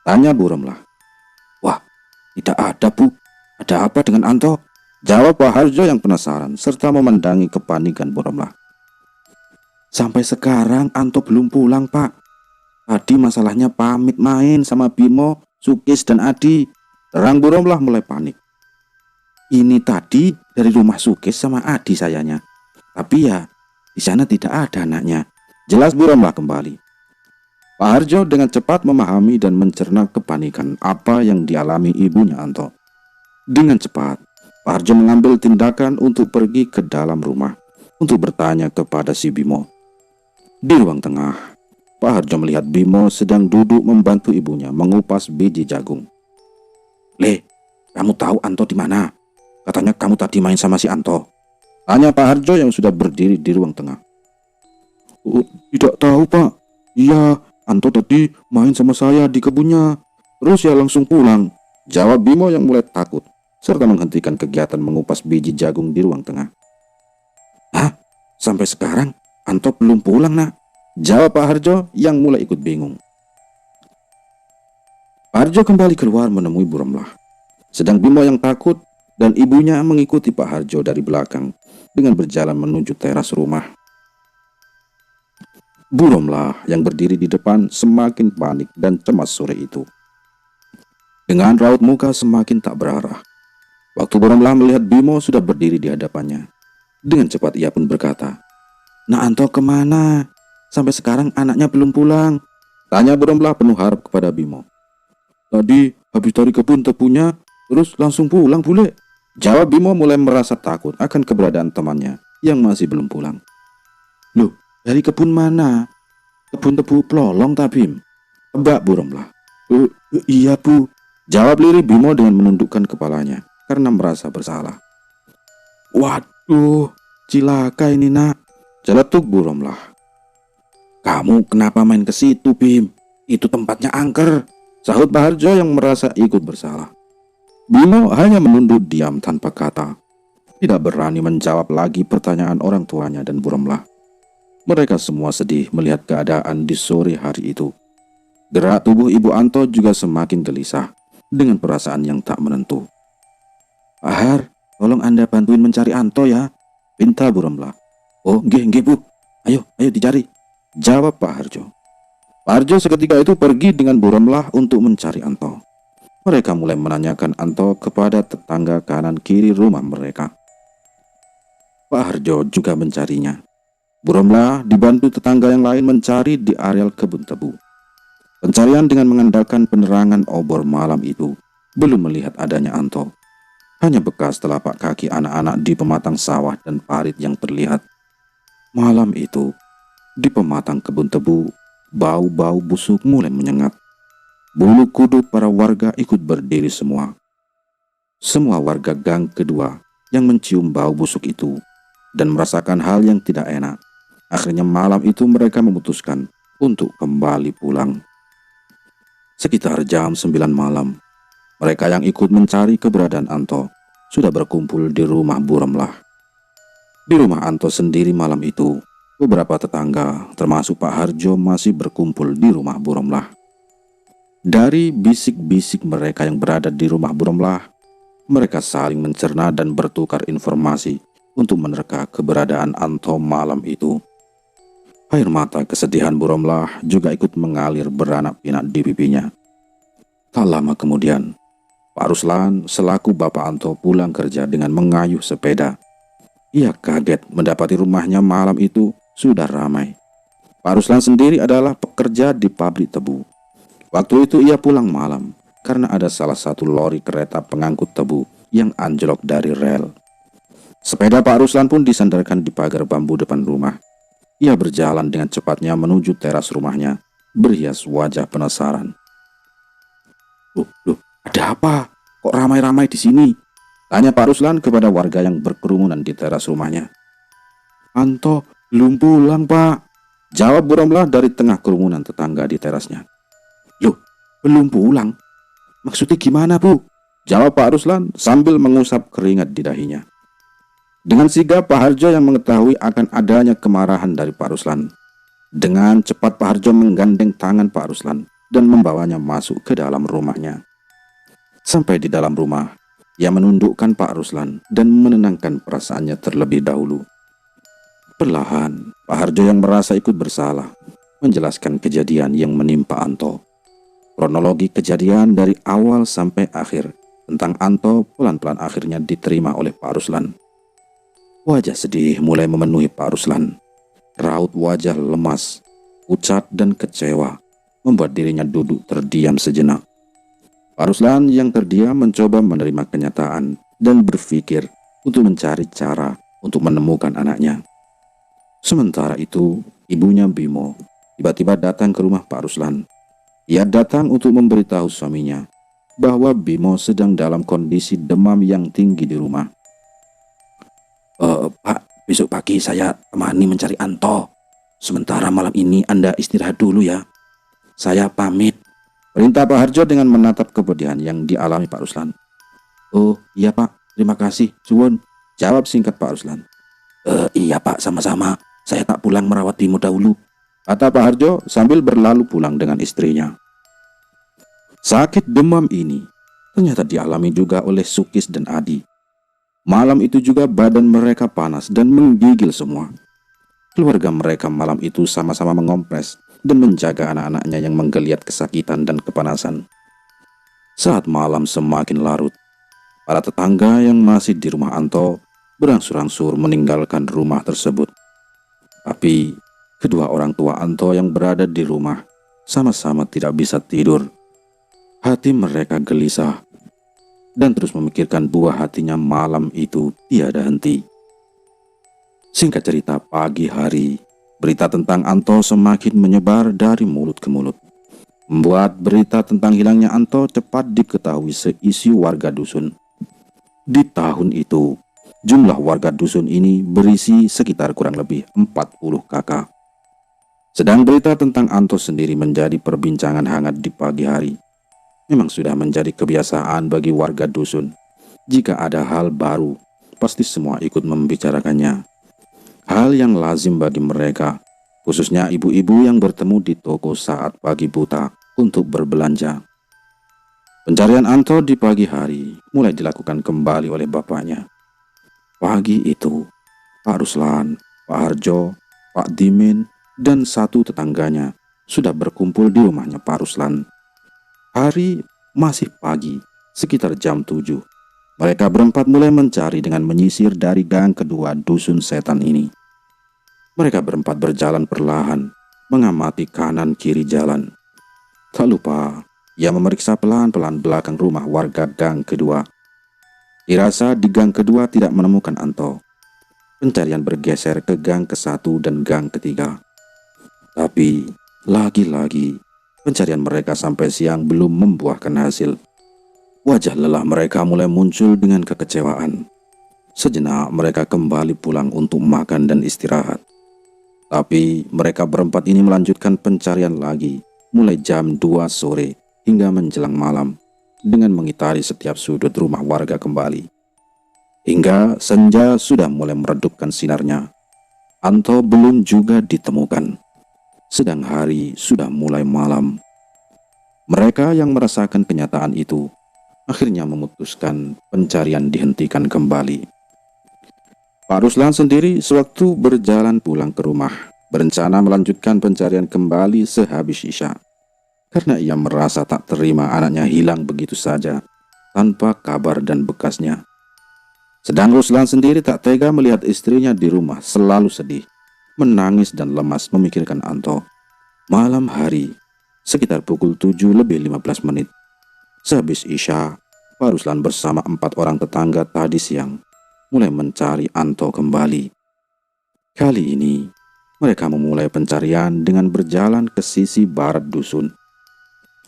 tanya Bu Romlah. "Wah, tidak ada, Bu. Ada apa dengan Anto?" jawab Pak Harjo yang penasaran serta memandangi kepanikan Bu Romlah. "Sampai sekarang Anto belum pulang, Pak. Tadi masalahnya pamit main sama Bimo, Sukis, dan Adi," terang Bu Romlah mulai panik. "Ini tadi dari rumah Sukis sama Adi sayanya. Tapi ya, di sana tidak ada anaknya," jelas Bu Romlah kembali. Pak Harjo dengan cepat memahami dan mencerna kepanikan apa yang dialami ibunya Anto. Dengan cepat, Pak Harjo mengambil tindakan untuk pergi ke dalam rumah untuk bertanya kepada si Bimo. Di ruang tengah, Pak Harjo melihat Bimo sedang duduk membantu ibunya mengupas biji jagung. "Le, kamu tahu Anto di mana? Katanya kamu tadi main sama si Anto," tanya Pak Harjo yang sudah berdiri di ruang tengah. "Oh, tidak tahu, Pak. Iya, Anto tadi main sama saya di kebunnya. Terus ya langsung pulang," jawab Bimo yang mulai takut serta menghentikan kegiatan mengupas biji jagung di ruang tengah. "Hah? Sampai sekarang Anto belum pulang, Nak?" jawab Pak Harjo yang mulai ikut bingung. Pak Harjo kembali keluar menemui Bu Romlah. Sedang Bimo yang takut dan ibunya mengikuti Pak Harjo dari belakang dengan berjalan menuju teras rumah. Bu Romlah yang berdiri di depan semakin panik dan cemas sore itu. Dengan raut muka semakin tak berarah, waktu Bu Romlah melihat Bimo sudah berdiri di hadapannya, dengan cepat ia pun berkata, "Nak Anto kemana? Sampai sekarang anaknya belum pulang?" Tanya Bu Romlah penuh harap kepada Bimo. "Tadi habis dari kebun tebunya, terus langsung pulang bule," jawab Bimo mulai merasa takut akan keberadaan temannya yang masih belum pulang. "Loh, dari kebun mana? Kebun tebu Plolong tak Bim?" tebak Bu Romlah. Iya Bu," jawab lirih Bimo dengan menundukkan kepalanya karena merasa bersalah. "Waduh, cilaka ini nak," celetuk Bu Romlah. "Kamu kenapa main ke situ Bim? Itu tempatnya angker," sahut Pak Harjo yang merasa ikut bersalah. Bimo hanya menunduk diam tanpa kata, tidak berani menjawab lagi pertanyaan orang tuanya dan Bu Romlah. Mereka semua sedih melihat keadaan di sore hari itu. Gerak tubuh Ibu Anto juga semakin gelisah dengan perasaan yang tak menentu. "Pak Har, tolong Anda bantuin mencari Anto ya," pinta Bu Romlah. "Oh, nggih Bu. Ayo dicari," jawab Pak Harjo. Pak Harjo seketika itu pergi dengan Bu Romlah untuk mencari Anto. Mereka mulai menanyakan Anto kepada tetangga kanan kiri rumah mereka. Pak Harjo juga mencarinya. Bu Romlah dibantu tetangga yang lain mencari di areal kebun tebu. Pencarian dengan mengandalkan penerangan obor malam itu belum melihat adanya Anto. Hanya bekas telapak kaki anak-anak di pematang sawah dan parit yang terlihat. Malam itu, di pematang kebun tebu, bau-bau busuk mulai menyengat. Bulu kuduk para warga ikut berdiri semua. Semua warga gang kedua yang mencium bau busuk itu dan merasakan hal yang tidak enak. Akhirnya malam itu mereka memutuskan untuk kembali pulang. Sekitar jam 9 malam, mereka yang ikut mencari keberadaan Anto sudah berkumpul di rumah Bu Romlah. Di rumah Anto sendiri malam itu, beberapa tetangga termasuk Pak Harjo masih berkumpul di rumah Bu Romlah. Dari bisik-bisik mereka yang berada di rumah Bu Romlah, mereka saling mencerna dan bertukar informasi untuk menerka keberadaan Anto malam itu. Air mata kesedihan Bu Romlah juga ikut mengalir beranak pinak di pipinya. Tak lama kemudian, Pak Ruslan selaku Bapak Anto pulang kerja dengan mengayuh sepeda. Ia kaget mendapati rumahnya malam itu sudah ramai. Pak Ruslan sendiri adalah pekerja di pabrik tebu. Waktu itu ia pulang malam karena ada salah satu lori kereta pengangkut tebu yang anjlok dari rel. Sepeda Pak Ruslan pun disandarkan di pagar bambu depan rumah. Ia berjalan dengan cepatnya menuju teras rumahnya, berhias wajah penasaran. Loh, ada apa? Kok ramai-ramai di sini?" tanya Pak Ruslan kepada warga yang berkerumunan di teras rumahnya. "Anto belum pulang, Pak," jawab Bu Romlah dari tengah kerumunan tetangga di terasnya. "Loh, belum pulang? Maksudnya gimana, Bu?" jawab Pak Ruslan sambil mengusap keringat di dahinya. Dengan sigap Pak Harjo yang mengetahui akan adanya kemarahan dari Pak Ruslan. Dengan cepat Pak Harjo menggandeng tangan Pak Ruslan dan membawanya masuk ke dalam rumahnya. Sampai di dalam rumah, ia menundukkan Pak Ruslan dan menenangkan perasaannya terlebih dahulu. Perlahan, Pak Harjo yang merasa ikut bersalah menjelaskan kejadian yang menimpa Anto. Kronologi kejadian dari awal sampai akhir tentang Anto pelan-pelan akhirnya diterima oleh Pak Ruslan. Wajah sedih mulai memenuhi Pak Ruslan. Raut wajah lemas, pucat dan kecewa membuat dirinya duduk terdiam sejenak. Pak Ruslan yang terdiam mencoba menerima kenyataan dan berpikir untuk mencari cara untuk menemukan anaknya. Sementara itu, ibunya Bimo tiba-tiba datang ke rumah Pak Ruslan. Ia datang untuk memberitahu suaminya bahwa Bimo sedang dalam kondisi demam yang tinggi di rumah. Pak, besok pagi saya temani mencari Anto. Sementara malam ini Anda istirahat dulu ya. Saya pamit," perintah Pak Harjo dengan menatap kepedihan yang dialami Pak Ruslan. "Oh iya Pak, terima kasih, suwun," jawab singkat Pak Ruslan. Iya Pak, sama-sama. Saya tak pulang merawat Bimo dahulu," kata Pak Harjo sambil berlalu pulang dengan istrinya. Sakit demam ini ternyata dialami juga oleh Sukis dan Adi. Malam itu juga badan mereka panas dan menggigil semua. Keluarga mereka malam itu sama-sama mengompres dan menjaga anak-anaknya yang menggeliat kesakitan dan kepanasan. Saat malam semakin larut, para tetangga yang masih di rumah Anto berangsur-angsur meninggalkan rumah tersebut. Tapi kedua orang tua Anto yang berada di rumah sama-sama tidak bisa tidur. Hati mereka gelisah dan terus memikirkan buah hatinya malam itu tiada henti. Singkat cerita, pagi hari, berita tentang Anto semakin menyebar dari mulut ke mulut, membuat berita tentang hilangnya Anto cepat diketahui seisi warga dusun. Di tahun itu, jumlah warga dusun ini berisi sekitar kurang lebih 40 kakak. Sedang berita tentang Anto sendiri menjadi perbincangan hangat di pagi hari. Memang sudah menjadi kebiasaan bagi warga dusun. Jika ada hal baru, pasti semua ikut membicarakannya. Hal yang lazim bagi mereka, khususnya ibu-ibu yang bertemu di toko saat pagi buta untuk berbelanja. Pencarian Anto di pagi hari mulai dilakukan kembali oleh bapaknya. Pagi itu, Pak Ruslan, Pak Harjo, Pak Dimin, dan satu tetangganya sudah berkumpul di rumahnya Pak Ruslan. Hari masih pagi, sekitar jam 7. Mereka berempat mulai mencari dengan menyisir dari gang kedua dusun setan ini. Mereka berempat berjalan perlahan, mengamati kanan kiri jalan. Tak lupa, ia memeriksa pelan-pelan belakang rumah warga gang kedua. Dirasa di gang kedua tidak menemukan Anto. Pencarian bergeser ke gang ke-1 dan gang ketiga. Tapi, lagi-lagi, pencarian mereka sampai siang belum membuahkan hasil. Wajah lelah mereka mulai muncul dengan kekecewaan. Sejenak mereka kembali pulang untuk makan dan istirahat. Tapi mereka berempat ini melanjutkan pencarian lagi mulai jam 2 sore hingga menjelang malam dengan mengitari setiap sudut rumah warga kembali. Hingga senja sudah mulai meredupkan sinarnya, Anto belum juga ditemukan. Sedang hari sudah mulai malam. Mereka yang merasakan kenyataan itu akhirnya memutuskan pencarian dihentikan kembali. Pak Ruslan sendiri sewaktu berjalan pulang ke rumah berencana melanjutkan pencarian kembali sehabis Isya, karena ia merasa tak terima anaknya hilang begitu saja tanpa kabar dan bekasnya. Sedang Ruslan sendiri tak tega melihat istrinya di rumah selalu sedih, menangis dan lemas memikirkan Anto. Malam hari, sekitar pukul 7:15, sehabis Isya, Pak Ruslan bersama 4 orang tetangga tadi siang mulai mencari Anto kembali. Kali ini, mereka memulai pencarian dengan berjalan ke sisi barat dusun.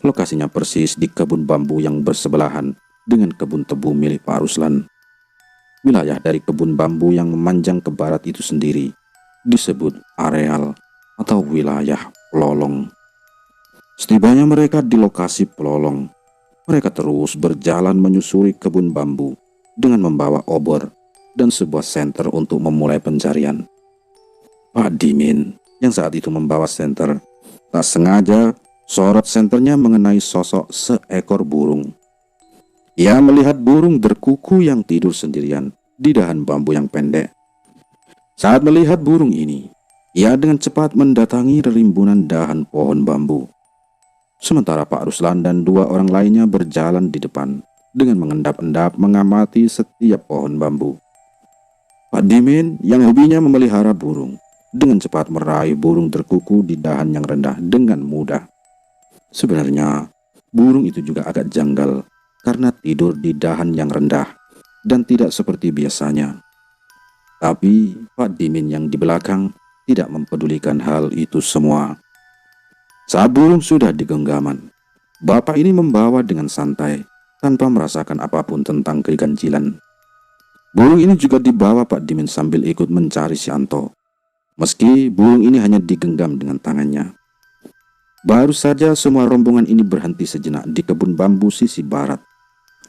Lokasinya persis di kebun bambu yang bersebelahan dengan kebun tebu milik Pak Ruslan. Wilayah dari kebun bambu yang memanjang ke barat itu sendiri disebut areal atau wilayah Pelolong. Setibanya mereka di lokasi Pelolong, mereka terus berjalan menyusuri kebun bambu dengan membawa obor dan sebuah senter untuk memulai pencarian. Pak Dimin yang saat itu membawa senter, tak sengaja sorot senternya mengenai sosok seekor burung. Ia melihat burung berkuku yang tidur sendirian di dahan bambu yang pendek. Saat melihat burung ini, ia dengan cepat mendatangi rimbunan dahan pohon bambu. Sementara Pak Ruslan dan 2 orang lainnya berjalan di depan dengan mengendap-endap mengamati setiap pohon bambu. Pak Dimin yang hobinya memelihara burung dengan cepat meraih burung terkuku di dahan yang rendah dengan mudah. Sebenarnya, burung itu juga agak janggal karena tidur di dahan yang rendah dan tidak seperti biasanya. Tapi Pak Dimin yang di belakang tidak mempedulikan hal itu semua. Saat burung sudah di genggaman, bapak ini membawa dengan santai tanpa merasakan apapun tentang keganjilan. Burung ini juga dibawa Pak Dimin sambil ikut mencari si Anto, meski burung ini hanya digenggam dengan tangannya. Baru saja semua rombongan ini berhenti sejenak di kebun bambu sisi barat.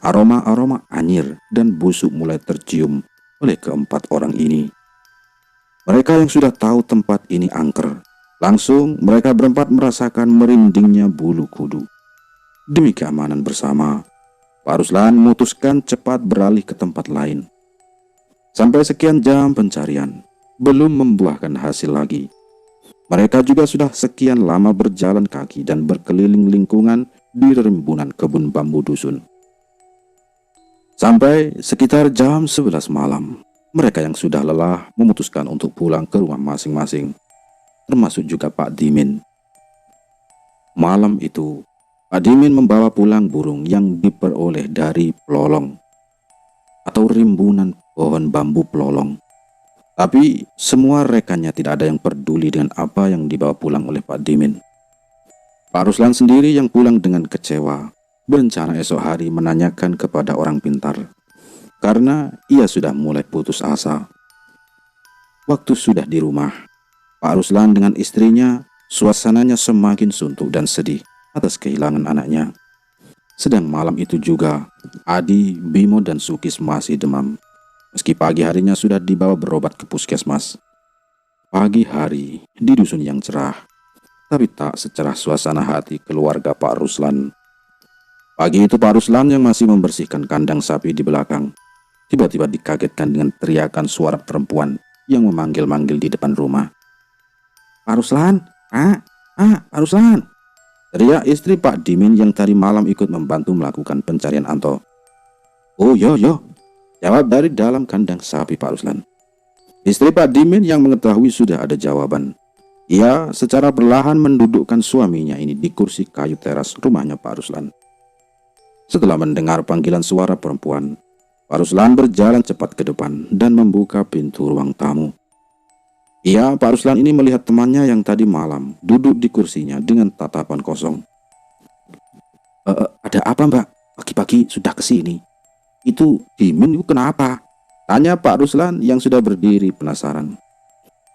Aroma-aroma anyir dan busuk mulai tercium oleh keempat orang ini. Mereka yang sudah tahu tempat ini angker, langsung mereka berempat merasakan merindingnya bulu kudu. Demi keamanan bersama, Pak Ruslan memutuskan cepat beralih ke tempat lain. Sampai sekian jam pencarian, belum membuahkan hasil lagi. Mereka juga sudah sekian lama berjalan kaki dan berkeliling lingkungan di rimbunan kebun bambu dusun. Sampai sekitar jam 11 malam, mereka yang sudah lelah memutuskan untuk pulang ke rumah masing-masing, termasuk juga Pak Dimin. Malam itu, Pak Dimin membawa pulang burung yang diperoleh dari pelolong atau rimbunan pohon bambu pelolong. Tapi semua rekannya tidak ada yang peduli dengan apa yang dibawa pulang oleh Pak Dimin. Pak Ruslan sendiri yang pulang dengan kecewa, berencana esok hari menanyakan kepada orang pintar, karena ia sudah mulai putus asa. Waktu sudah di rumah, Pak Ruslan dengan istrinya, suasananya semakin suntuk dan sedih atas kehilangan anaknya. Sedang malam itu juga, Adi, Bimo, dan Sukis masih demam. Meski pagi harinya sudah dibawa berobat ke puskesmas. Pagi hari di dusun yang cerah, tapi tak secerah suasana hati keluarga Pak Ruslan. Pagi itu Pak Ruslan yang masih membersihkan kandang sapi di belakang, tiba-tiba dikagetkan dengan teriakan suara perempuan yang memanggil-manggil di depan rumah. "Pak Ruslan, Pak Ruslan!" teriak istri Pak Dimin yang tadi malam ikut membantu melakukan pencarian Anto. "Oh yo, jawab dari dalam kandang sapi Pak Ruslan. Istri Pak Dimin yang mengetahui sudah ada jawaban. Ia secara perlahan mendudukkan suaminya ini di kursi kayu teras rumahnya Pak Ruslan. Setelah mendengar panggilan suara perempuan, Pak Ruslan berjalan cepat ke depan dan membuka pintu ruang tamu. Pak Ruslan ini melihat temannya yang tadi malam duduk di kursinya dengan tatapan kosong. Ada apa, Mbak? Pagi-pagi sudah kesini. Itu Dimin itu kenapa?" tanya Pak Ruslan yang sudah berdiri penasaran.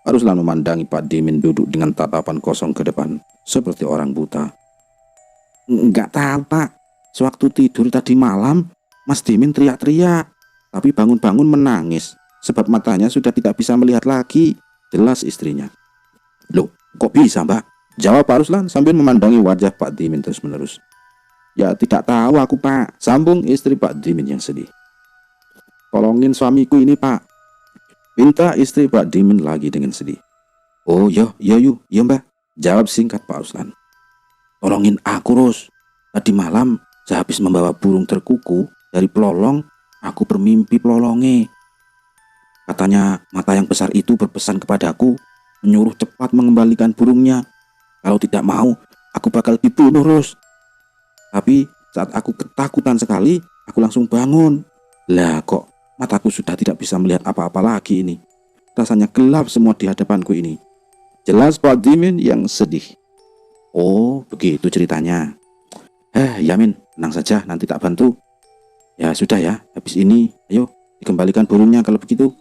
Pak Ruslan memandangi Pak Dimin duduk dengan tatapan kosong ke depan, seperti orang buta. "Enggak tahu, Pak. Sewaktu tidur tadi malam, Mas Dimin teriak-teriak, tapi bangun-bangun menangis, sebab matanya sudah tidak bisa melihat lagi," jelas istrinya. "Loh, kok bisa, Mbak?" jawab Pak Ruslan sambil memandangi wajah Pak Dimin terus-menerus. "Ya tidak tahu aku, Pak," sambung istri Pak Dimin yang sedih. "Tolongin suamiku ini, Pak," minta istri Pak Dimin lagi dengan sedih. "Oh ya Mbak," jawab singkat Pak Ruslan. "Tolongin aku, Rus. Tadi malam sehabis membawa burung terkuku dari pelolong, aku bermimpi pelolonge. Katanya mata yang besar itu berpesan kepadaku, menyuruh cepat mengembalikan burungnya. Kalau tidak mau, aku bakal dibunuh, Rus. Tapi saat aku ketakutan sekali, aku langsung bangun. Lah kok mataku sudah tidak bisa melihat apa-apa lagi ini. Rasanya gelap semua di hadapanku ini," jelas Pak Dimin yang sedih. "Oh, begitu ceritanya. Yamin, tenang saja, nanti tak bantu. Ya sudah ya, habis ini ayo dikembalikan burungnya kalau begitu.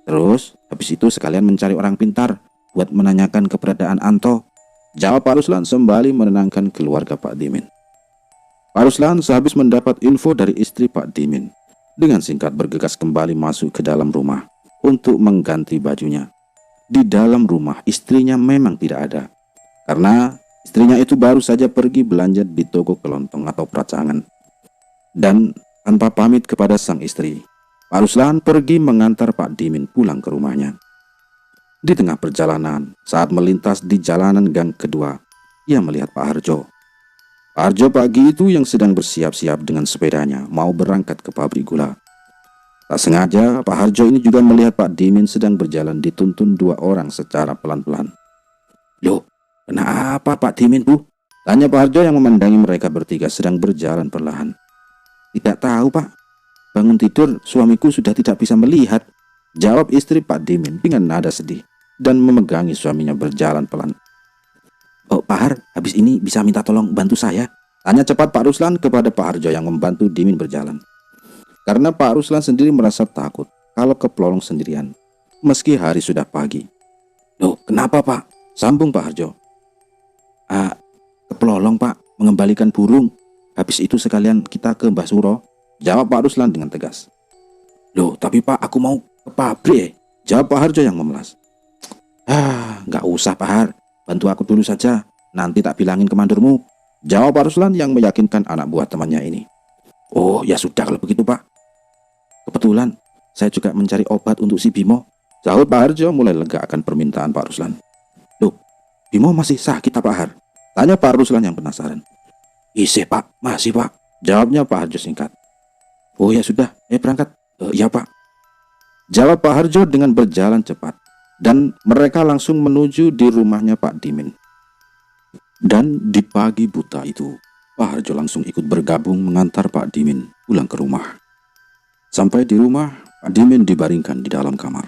Terus habis itu sekalian mencari orang pintar buat menanyakan keberadaan Anto," jawab Pak Ruslan sembari menenangkan keluarga Pak Dimin. Pak Ruslan sehabis mendapat info dari istri Pak Dimin, dengan singkat bergegas kembali masuk ke dalam rumah untuk mengganti bajunya. Di dalam rumah istrinya memang tidak ada, karena istrinya itu baru saja pergi belanja di toko kelontong atau peracangan. Dan tanpa pamit kepada sang istri, Pak Ruslan pergi mengantar Pak Dimin pulang ke rumahnya. Di tengah perjalanan, saat melintas di jalanan gang kedua, ia melihat Pak Harjo. Pak Harjo pagi itu yang sedang bersiap-siap dengan sepedanya mau berangkat ke pabrik gula. Tak sengaja Pak Harjo ini juga melihat Pak Dimin sedang berjalan dituntun dua orang secara pelan-pelan. "Loh, kenapa Pak Dimin, Bu?" tanya Pak Harjo yang memandangi mereka bertiga sedang berjalan perlahan. "Tidak tahu, Pak. Bangun tidur suamiku sudah tidak bisa melihat," jawab istri Pak Dimin dengan nada sedih dan memegangi suaminya berjalan pelan. "Oh, Pak Har, habis ini bisa minta tolong bantu saya?" tanya cepat Pak Ruslan kepada Pak Harjo yang membantu Dimin berjalan. Karena Pak Ruslan sendiri merasa takut kalau ke pelolong sendirian, meski hari sudah pagi. "Loh, kenapa, Pak?" sambung Pak Harjo. Ke pelolong, Pak, mengembalikan burung. Habis itu sekalian kita ke Mbah Suro," jawab Pak Ruslan dengan tegas. "Loh, tapi Pak, aku mau ke pabrik," jawab Pak Harjo yang memelas. Nggak usah, Pak Har. Bantu aku dulu saja, nanti tak bilangin ke mandormu," jawab Pak Ruslan yang meyakinkan anak buah temannya ini. "Oh, ya sudah kalau begitu, Pak. Kebetulan saya juga mencari obat untuk si Bimo. Sahut Pak Harjo mulai lega akan permintaan Pak Ruslan. Loh, Bimo masih sakit Pak Har? Tanya Pak Ruslan yang penasaran. Isi Pak, masih Pak. Jawabnya Pak Harjo singkat. Oh ya sudah, berangkat. Iya Pak. Jawab Pak Harjo dengan berjalan cepat. Dan mereka langsung menuju di rumahnya Pak Dimin. Dan di pagi buta itu, Pak Harjo langsung ikut bergabung mengantar Pak Dimin pulang ke rumah. Sampai di rumah, Pak Dimin dibaringkan di dalam kamar.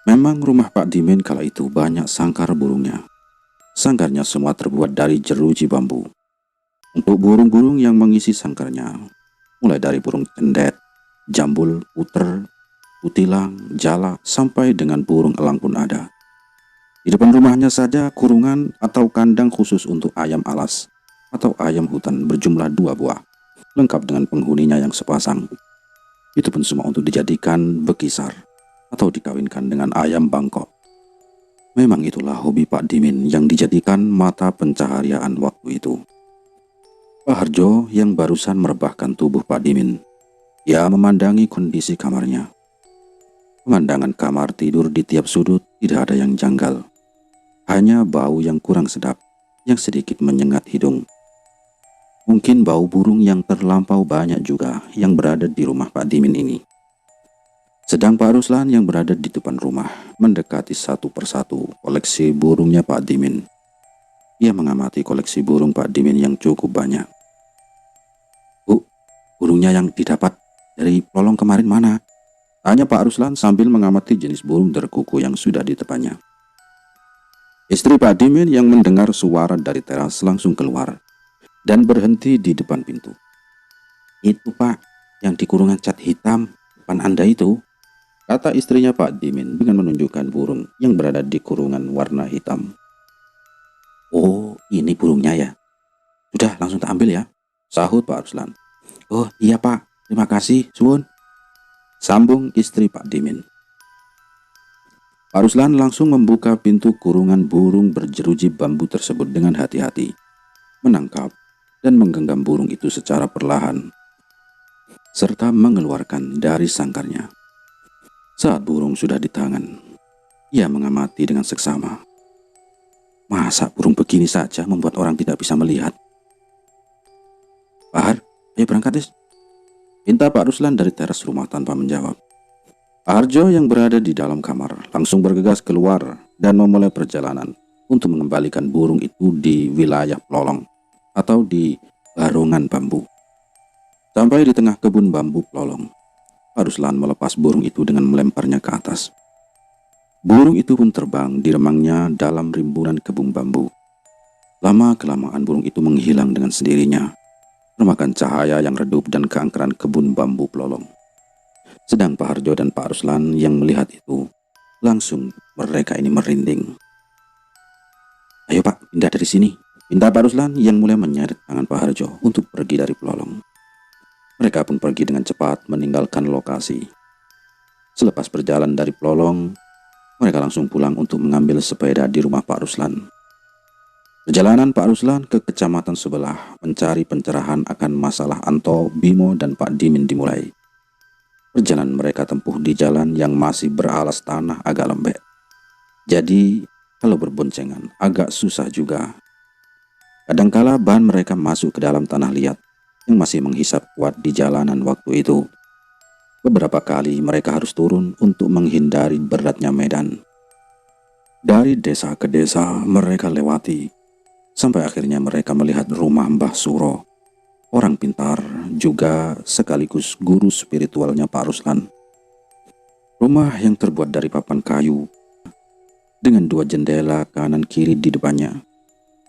Memang rumah Pak Dimin kala itu banyak sangkar burungnya. Sangkarnya semua terbuat dari jeruji bambu. Untuk burung-burung yang mengisi sangkarnya, mulai dari burung cendet, jambul, puter, kutilang, jala, sampai dengan burung elang pun ada. Di depan rumahnya saja kurungan atau kandang khusus untuk ayam alas atau ayam hutan berjumlah 2 buah, lengkap dengan penghuninya yang sepasang. Itu pun semua untuk dijadikan bekisar atau dikawinkan dengan ayam Bangkok. Memang itulah hobi Pak Dimin yang dijadikan mata pencaharian waktu itu. Pak Harjo yang barusan merebahkan tubuh Pak Dimin, ia memandangi kondisi kamarnya. Pemandangan kamar tidur di tiap sudut tidak ada yang janggal. Hanya bau yang kurang sedap yang sedikit menyengat hidung. Mungkin bau burung yang terlampau banyak juga yang berada di rumah Pak Dimin ini. Sedang Pak Ruslan yang berada di depan rumah mendekati satu persatu koleksi burungnya Pak Dimin. Ia mengamati koleksi burung Pak Dimin yang cukup banyak. Bu, burungnya yang didapat dari pelolong kemarin mana? Tanya Pak Ruslan sambil mengamati jenis burung derkuku yang sudah ditepanya. Istri Pak Dimin yang mendengar suara dari teras langsung keluar dan berhenti di depan pintu. Itu Pak, yang di kurungan cat hitam depan Anda itu, kata istrinya Pak Dimin dengan menunjukkan burung yang berada di kurungan warna hitam. Oh, ini burungnya ya? Sudah, langsung tak ambil ya, sahut Pak Ruslan. Oh iya Pak, terima kasih, suwun, sambung istri Pak Dimin. Pak Ruslan langsung membuka pintu kurungan burung berjeruji bambu tersebut dengan hati-hati, menangkap dan menggenggam burung itu secara perlahan, serta mengeluarkan dari sangkarnya. Saat burung sudah di tangan, ia mengamati dengan seksama. Masa burung begini saja membuat orang tidak bisa melihat? Pak Har, ayo berangkat des, pinta Pak Ruslan dari teras rumah tanpa menjawab. Pak Harjo yang berada di dalam kamar langsung bergegas keluar dan memulai perjalanan untuk mengembalikan burung itu di wilayah pelolong atau di barongan bambu. Sampai di tengah kebun bambu pelolong, Pak Ruslan melepas burung itu dengan melemparnya ke atas. Burung itu pun terbang di remangnya dalam rimbunan kebun bambu. Lama-kelamaan burung itu menghilang dengan sendirinya, memakan cahaya yang redup dan keangkeran kebun bambu pelolong. Sedang Pak Harjo dan Pak Ruslan yang melihat itu, langsung mereka ini merinding. Ayo Pak, pindah dari sini, pinta Pak Ruslan yang mulai menyeret tangan Pak Harjo untuk pergi dari pelolong. Mereka pun pergi dengan cepat meninggalkan lokasi. Selepas berjalan dari pelolong, mereka langsung pulang untuk mengambil sepeda di rumah Pak Ruslan. Perjalanan Pak Ruslan ke kecamatan sebelah mencari pencerahan akan masalah Anto, Bimo, dan Pak Dimin dimulai. Perjalanan mereka tempuh di jalan yang masih beralas tanah agak lembek. Jadi, kalau berboncengan agak susah juga. Kadangkala ban mereka masuk ke dalam tanah liat yang masih menghisap kuat di jalanan waktu itu. Beberapa kali mereka harus turun untuk menghindari beratnya medan. Dari desa ke desa mereka lewati, sampai akhirnya mereka melihat rumah Mbah Suro, orang pintar juga sekaligus guru spiritualnya Pak Ruslan. Rumah yang terbuat dari papan kayu dengan 2 jendela kanan kiri di depannya.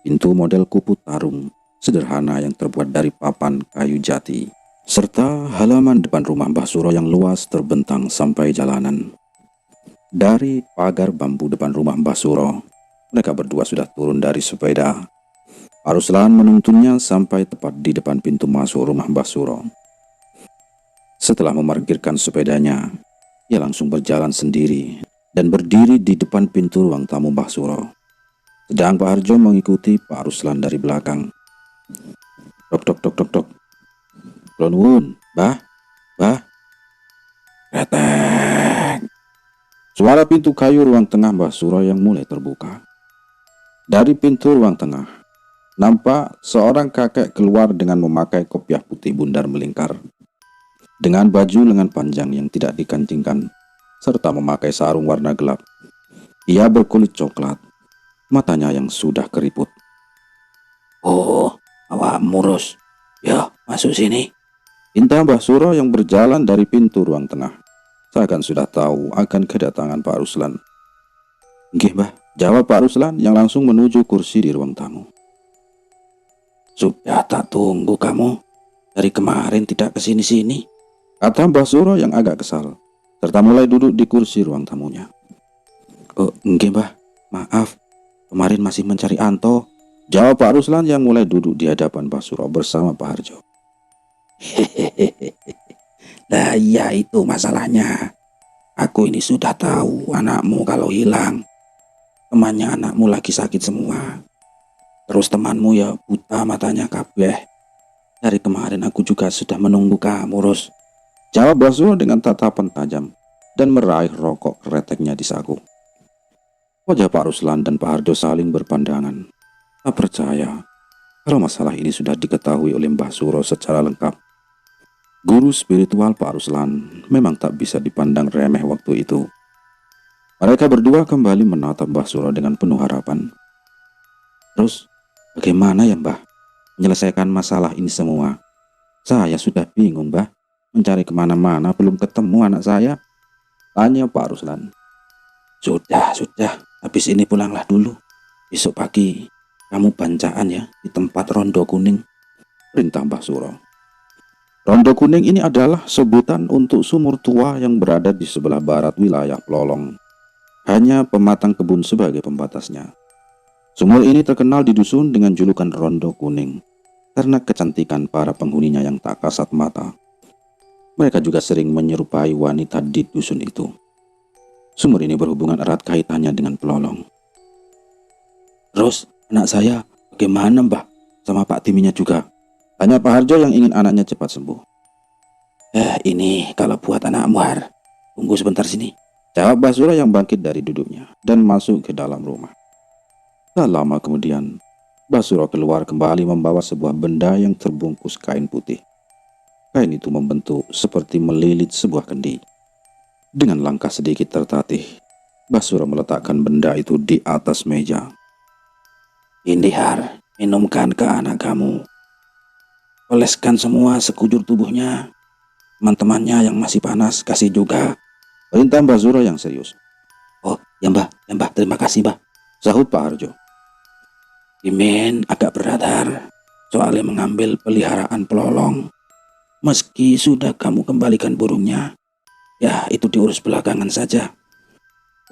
Pintu model kupu tarung sederhana yang terbuat dari papan kayu jati, serta halaman depan rumah Mbah Suro yang luas terbentang sampai jalanan. Dari pagar bambu depan rumah Mbah Suro, mereka berdua sudah turun dari sepeda. Pak Ruslan menuntunnya sampai tepat di depan pintu masuk rumah Mbah Suro. Setelah memarkirkan sepedanya, ia langsung berjalan sendiri dan berdiri di depan pintu ruang tamu Mbah Suro. Sedang Pak Harjo mengikuti Pak Ruslan dari belakang. Dok, dok, dok, dok, dok. Kula nuwun, Mbah, Mbah. Retek. Suara pintu kayu ruang tengah Mbah Suro yang mulai terbuka. Dari pintu ruang tengah, nampak seorang kakek keluar dengan memakai kopiah putih bundar melingkar, dengan baju lengan panjang yang tidak dikancingkan, serta memakai sarung warna gelap. Ia berkulit coklat, matanya yang sudah keriput. Oh, awak murus. Ya, masuk sini. Pinta Mbah Suro yang berjalan dari pintu ruang tengah, seakan sudah tahu akan kedatangan Pak Ruslan. "Nggih, Mbah," jawab Pak Ruslan yang langsung menuju kursi di ruang tamu. Sudah tak tunggu kamu. Dari kemarin tidak kesini-sini. Kata Mbah Suro yang agak kesal, serta mulai duduk di kursi ruang tamunya. "Oh, nggih, Mbah. Maaf, kemarin masih mencari Anto," jawab Pak Ruslan yang mulai duduk di hadapan Mbah Suro bersama Pak Harjo. Hehehe. Nah iya itu masalahnya. Aku ini sudah tahu anakmu kalau hilang. Temannya anakmu lagi sakit semua. Terus temanmu ya buta matanya kabeh. Dari kemarin aku juga sudah menunggu kamu, Ros. Jawab Mbah Suro dengan tatapan tajam dan meraih rokok kreteknya di saku. Wajah Pak Ruslan dan Pak Harjo saling berpandangan. Tak percaya kalau masalah ini sudah diketahui oleh Mbah Suro secara lengkap. Guru spiritual Pak Ruslan memang tak bisa dipandang remeh waktu itu. Mereka berdua kembali menatap Mbah Suro dengan penuh harapan. "Terus, bagaimana ya, Mbah? Menyelesaikan masalah ini semua? Saya sudah bingung, Mbah. Mencari kemana-mana belum ketemu anak saya," tanya Pak Ruslan. Sudah. Habis ini pulanglah dulu. Besok pagi kamu bancaan ya di tempat Rondo Kuning, perintah Mbah Suro. Rondo Kuning ini adalah sebutan untuk sumur tua yang berada di sebelah barat wilayah Plolong. Hanya pematang kebun sebagai pembatasnya. Sumur ini terkenal di dusun dengan julukan Rondo Kuning karena kecantikan para penghuninya yang tak kasat mata. Mereka juga sering menyerupai wanita di dusun itu. Sumur ini berhubungan erat kaitannya dengan Plolong. Terus anak saya bagaimana, Mbah? Sama Pak Timinya juga. Tanya Pak Harjo yang ingin anaknya cepat sembuh. Ini kalau buat anak Muar. Tunggu sebentar sini. Jawab Mbah Suro yang bangkit dari duduknya dan masuk ke dalam rumah. Tak lama kemudian, Mbah Suro keluar kembali membawa sebuah benda yang terbungkus kain putih. Kain itu membentuk seperti melilit sebuah kendi. Dengan langkah sedikit tertatih, Mbah Suro meletakkan benda itu di atas meja. "Ini Har, minumkan ke anak kamu. Oleskan semua sekujur tubuhnya. Teman-temannya yang masih panas kasih juga," perintah Mbah Suro yang serius. "Oh ya Mbah, terima kasih Mbah," sahut Pak Harjo. "Imin agak berat Har, soalnya mengambil peliharaan Plolong. Meski sudah kamu kembalikan burungnya, ya itu diurus belakangan saja."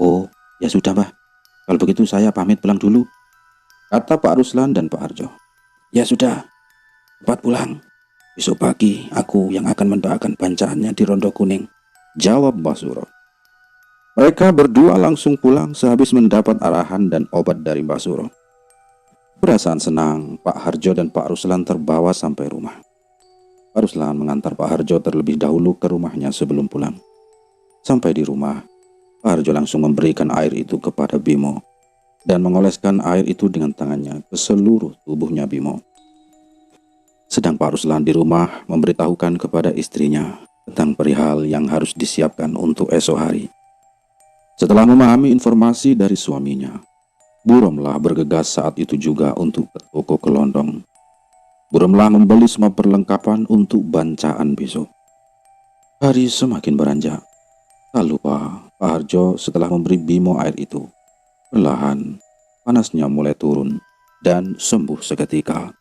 "Oh, ya sudah, Mbah. Kalau begitu saya pamit pulang dulu," kata Pak Ruslan dan Pak Harjo. "Ya sudah, cepat pulang. Besok pagi aku yang akan mendoakan bancaannya di Rondo Kuning," jawab Mbah Suro. Mereka berdua langsung pulang sehabis mendapat arahan dan obat dari Mbah Suro. Perasaan senang, Pak Harjo dan Pak Ruslan terbawa sampai rumah. Pak Ruslan mengantar Pak Harjo terlebih dahulu ke rumahnya sebelum pulang. Sampai di rumah, Pak Harjo langsung memberikan air itu kepada Bimo dan mengoleskan air itu dengan tangannya ke seluruh tubuhnya Bimo. Sedang Pak Ruslan di rumah memberitahukan kepada istrinya tentang perihal yang harus disiapkan untuk esok hari. Setelah memahami informasi dari suaminya, Buromlah bergegas saat itu juga untuk ke toko kelondong. Buromlah membeli semua perlengkapan untuk bancaan besok. Hari semakin beranjak. Tak lupa, Pak Harjo setelah memberi Bimo air itu, perlahan panasnya mulai turun dan sembuh seketika.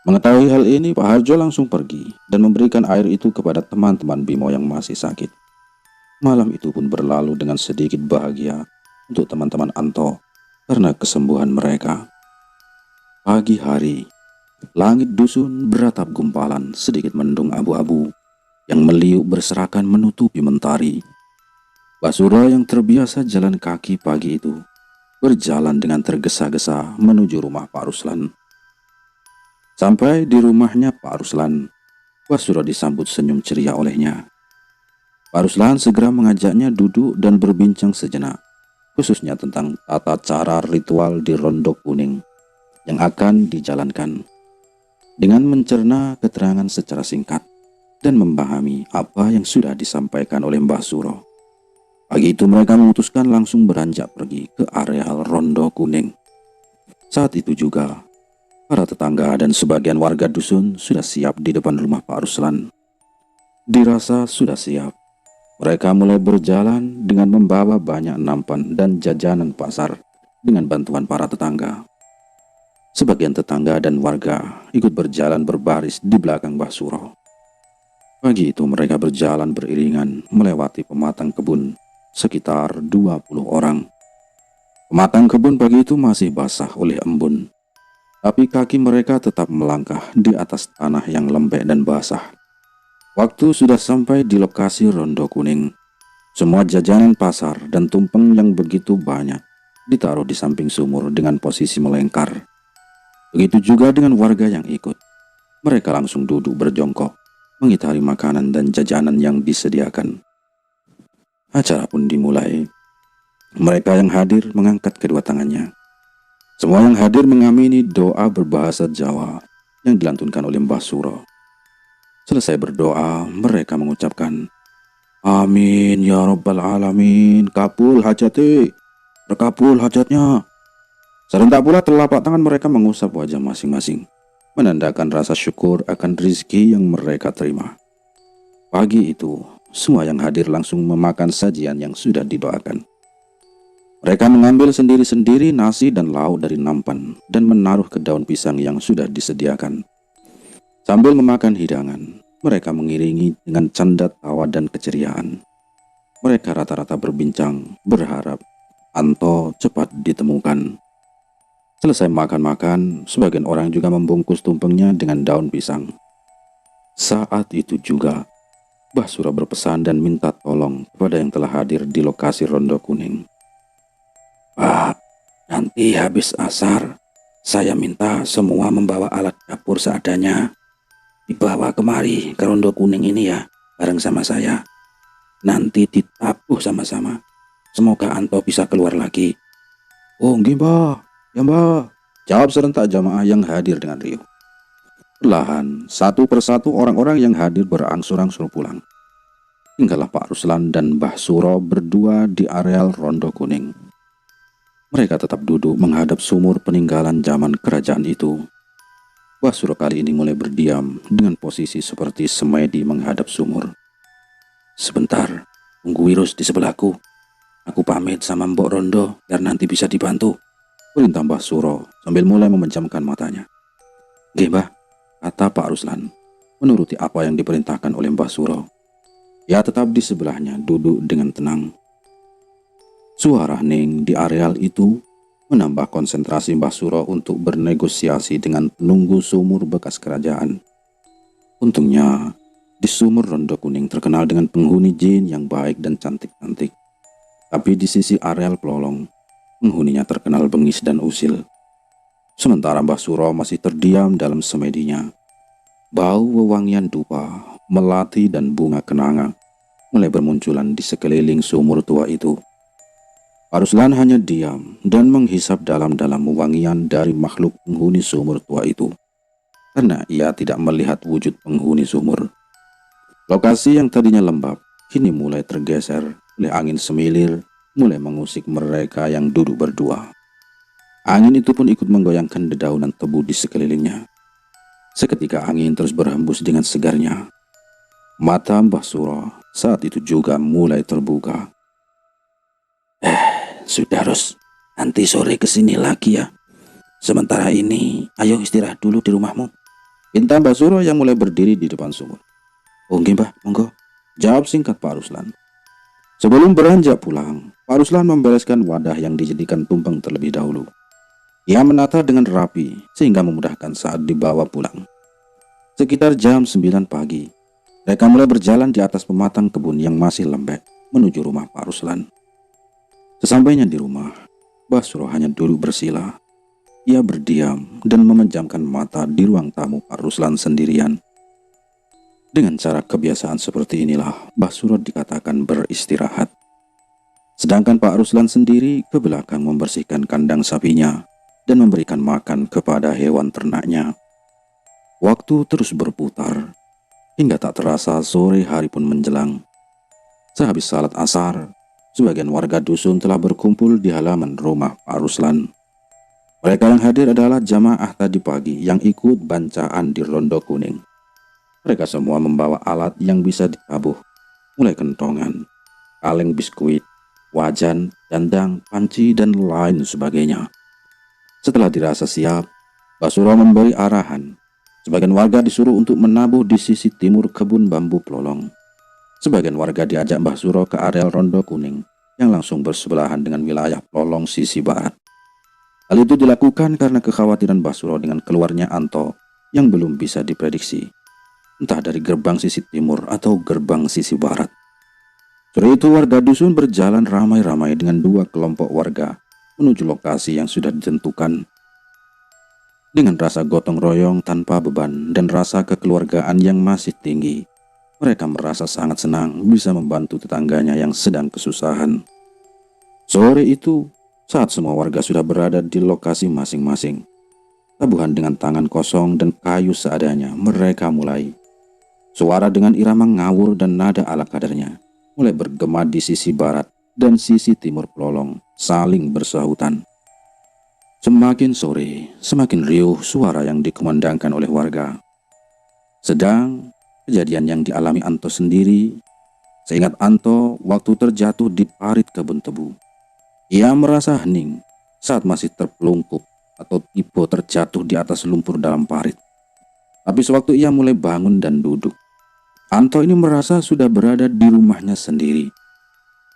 Mengetahui hal ini, Pak Harjo langsung pergi dan memberikan air itu kepada teman-teman Bimo yang masih sakit. Malam itu pun berlalu dengan sedikit bahagia untuk teman-teman Anto karena kesembuhan mereka. Pagi hari, langit dusun beratap gumpalan sedikit mendung abu-abu yang meliuk berserakan menutupi mentari. Mbah Suro yang terbiasa jalan kaki pagi itu berjalan dengan tergesa-gesa menuju rumah Pak Ruslan. Sampai di rumahnya Pak Ruslan, Mbah Suro disambut senyum ceria olehnya. Pak Ruslan segera mengajaknya duduk dan berbincang sejenak, khususnya tentang tata cara ritual di Rondo Kuning yang akan dijalankan. Dengan mencerna keterangan secara singkat dan memahami apa yang sudah disampaikan oleh Mbah Suro, pagi itu mereka memutuskan langsung beranjak pergi ke areal Rondo Kuning. Saat itu juga, para tetangga dan sebagian warga dusun sudah siap di depan rumah Pak Ruslan. Dirasa sudah siap, mereka mulai berjalan dengan membawa banyak nampan dan jajanan pasar dengan bantuan para tetangga. Sebagian tetangga dan warga ikut berjalan berbaris di belakang Mbah Suro. Pagi itu mereka berjalan beriringan melewati pematang kebun sekitar 20 orang. Pematang kebun pagi itu masih basah oleh embun, tapi kaki mereka tetap melangkah di atas tanah yang lembek dan basah. Waktu sudah sampai di lokasi Rondo Kuning. Semua jajanan pasar dan tumpeng yang begitu banyak ditaruh di samping sumur dengan posisi melengkar. Begitu juga dengan warga yang ikut. Mereka langsung duduk berjongkok, mengitari makanan dan jajanan yang disediakan. Acara pun dimulai. Mereka yang hadir mengangkat kedua tangannya. Semua yang hadir mengamini doa berbahasa Jawa yang dilantunkan oleh Mbah Suro. Selesai berdoa, mereka mengucapkan, "Amin ya Rabbal Alamin, kabul hajati, terkabul hajatnya." Serentak pula telapak tangan mereka mengusap wajah masing-masing, menandakan rasa syukur akan rizki yang mereka terima. Pagi itu, semua yang hadir langsung memakan sajian yang sudah didoakan. Mereka mengambil sendiri-sendiri nasi dan lauk dari nampan dan menaruh ke daun pisang yang sudah disediakan. Sambil memakan hidangan, mereka mengiringi dengan canda tawa dan keceriaan. Mereka rata-rata berbincang, berharap Anto cepat ditemukan. Selesai makan-makan, sebagian orang juga membungkus tumpengnya dengan daun pisang. Saat itu juga, Mbah Suro berpesan dan minta tolong kepada yang telah hadir di lokasi Rondo Kuning. Pak, nanti habis asar, saya minta semua membawa alat dapur seadanya. Dibawa kemari ke Rondo Kuning ini ya, bareng sama saya. Nanti ditabuh sama-sama. Semoga Anto bisa keluar lagi. "Oh nggih Mbah, ya Mbah," jawab serentak jamaah yang hadir dengan riuh. Perlahan, satu persatu orang-orang yang hadir berangsur-angsur pulang. Tinggallah Pak Ruslan dan Mbah Suro berdua di areal Rondo Kuning. Mereka tetap duduk menghadap sumur peninggalan zaman kerajaan itu. Mbah Suro kali ini mulai berdiam dengan posisi seperti semedi menghadap sumur. Sebentar, tunggu Wirus di sebelahku. Aku pamit sama Mbok Rondo biar nanti bisa dibantu, perintah Mbah Suro sambil mulai memejamkan matanya. "Nggih, Mbah," kata Pak Ruslan, menuruti apa yang diperintahkan oleh Mbah Suro. Ia tetap di sebelahnya duduk dengan tenang. Suara hening di areal itu menambah konsentrasi Mbah Suro untuk bernegosiasi dengan penunggu sumur bekas kerajaan. Untungnya, di sumur Rondo Kuning terkenal dengan penghuni jin yang baik dan cantik-cantik. Tapi di sisi areal Pelolong, penghuninya terkenal bengis dan usil. Sementara Mbah Suro masih terdiam dalam semedinya. Bau wewangian dupa, melati dan bunga kenanga mulai bermunculan di sekeliling sumur tua itu. Pak Ruslan hanya diam dan menghisap dalam-dalam wewangian dari makhluk penghuni sumur tua itu, karena ia tidak melihat wujud penghuni sumur. Lokasi yang tadinya lembab kini mulai tergeser oleh angin semilir, mulai mengusik mereka yang duduk berdua. Angin itu pun ikut menggoyangkan dedaunan tebu di sekelilingnya. Seketika angin terus berhembus dengan segarnya. Mata Mbah Suro saat itu juga mulai terbuka. Sudah Ros, nanti sore kesini lagi ya. Sementara ini, ayo istirahat dulu di rumahmu, pinta Mbah Suro yang mulai berdiri di depan sumur. "Oh nggih Mbah, monggo," jawab singkat Pak Ruslan. Sebelum beranjak pulang, Pak Ruslan membereskan wadah yang dijadikan tumpeng terlebih dahulu. Ia menata dengan rapi sehingga memudahkan saat dibawa pulang. Sekitar jam 9 pagi, mereka mulai berjalan di atas pematang kebun yang masih lembek menuju rumah Pak Ruslan. Sesampainya di rumah, Mbah Suro hanya duduk bersila. Ia berdiam dan memejamkan mata di ruang tamu Pak Ruslan sendirian. Dengan cara kebiasaan seperti inilah Mbah Suro dikatakan beristirahat. Sedangkan Pak Ruslan sendiri ke belakang membersihkan kandang sapinya dan memberikan makan kepada hewan ternaknya. Waktu terus berputar, hingga tak terasa sore hari pun menjelang. Sehabis salat asar, sebagian warga dusun telah berkumpul di halaman rumah Pak Ruslan. Mereka yang hadir adalah jamaah tadi pagi yang ikut bancaan di Rondo Kuning. Mereka semua membawa alat yang bisa ditabuh, mulai kentongan, kaleng biskuit, wajan, dandang, panci, dan lain sebagainya. Setelah dirasa siap, Mbah Suro memberi arahan. Sebagian warga disuruh untuk menabuh di sisi timur kebun bambu Plolong. Sebagian warga diajak Mbah Suro ke areal Rondo Kuning yang langsung bersebelahan dengan wilayah Plolong sisi barat. Hal itu dilakukan karena kekhawatiran Mbah Suro dengan keluarnya Anto yang belum bisa diprediksi, entah dari gerbang sisi timur atau gerbang sisi barat. Sore itu warga dusun berjalan ramai-ramai dengan dua kelompok warga menuju lokasi yang sudah ditentukan. Dengan rasa gotong royong tanpa beban dan rasa kekeluargaan yang masih tinggi, mereka merasa sangat senang bisa membantu tetangganya yang sedang kesusahan. Sore itu, saat semua warga sudah berada di lokasi masing-masing, tabuhan dengan tangan kosong dan kayu seadanya, mereka mulai. Suara dengan irama ngawur dan nada ala kadarnya mulai bergema di sisi barat dan sisi timur Plolong, saling bersahutan. Semakin sore, semakin riuh suara yang dikumandangkan oleh warga. Sedang kejadian yang dialami Anto sendiri, seingat Anto waktu terjatuh di parit kebun tebu. Ia merasa hening saat masih terpelungkup atau tipe terjatuh di atas lumpur dalam parit. Tapi sewaktu ia mulai bangun dan duduk, Anto ini merasa sudah berada di rumahnya sendiri.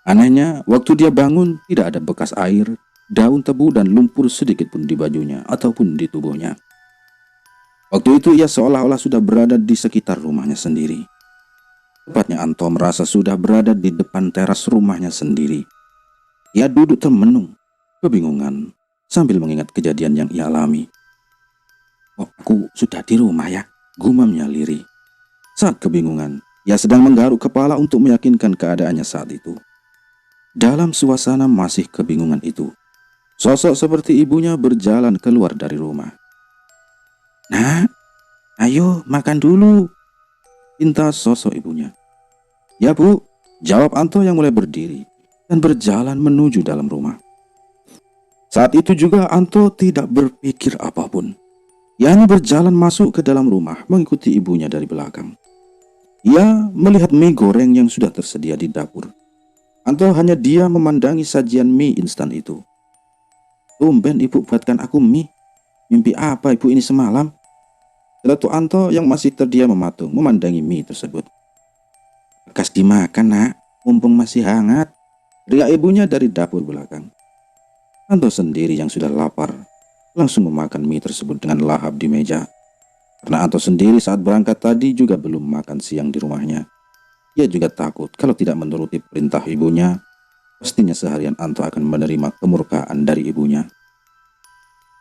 Anehnya, waktu dia bangun tidak ada bekas air, daun tebu dan lumpur sedikit pun di bajunya ataupun di tubuhnya. Waktu itu ia seolah-olah sudah berada di sekitar rumahnya sendiri. Tepatnya Anto merasa sudah berada di depan teras rumahnya sendiri. Ia duduk termenung, kebingungan, sambil mengingat kejadian yang ia alami. "Oh, aku sudah di rumah ya," gumamnya lirih. Saat kebingungan, ia sedang menggaruk kepala untuk meyakinkan keadaannya saat itu. Dalam suasana masih kebingungan itu, sosok seperti ibunya berjalan keluar dari rumah. "Nak, ayo makan dulu," pinta sosok ibunya. "Ya Bu," jawab Anto yang mulai berdiri dan berjalan menuju dalam rumah. Saat itu juga Anto tidak berpikir apapun. Ia hanya berjalan masuk ke dalam rumah mengikuti ibunya dari belakang. Ia melihat mie goreng yang sudah tersedia di dapur. Anto hanya diam memandangi sajian mie instan itu. "Tumben ibu buatkan aku mie. Mimpi apa ibu ini semalam?" Seletu Anto yang masih terdiam mematung memandangi mie tersebut. "Bekas dimakan nak, mumpung masih hangat," riak ibunya dari dapur belakang. Anto sendiri yang sudah lapar langsung memakan mie tersebut dengan lahap di meja. Karena Anto sendiri saat berangkat tadi juga belum makan siang di rumahnya. Ia juga takut kalau tidak menuruti perintah ibunya, pastinya seharian Anto akan menerima kemurkaan dari ibunya.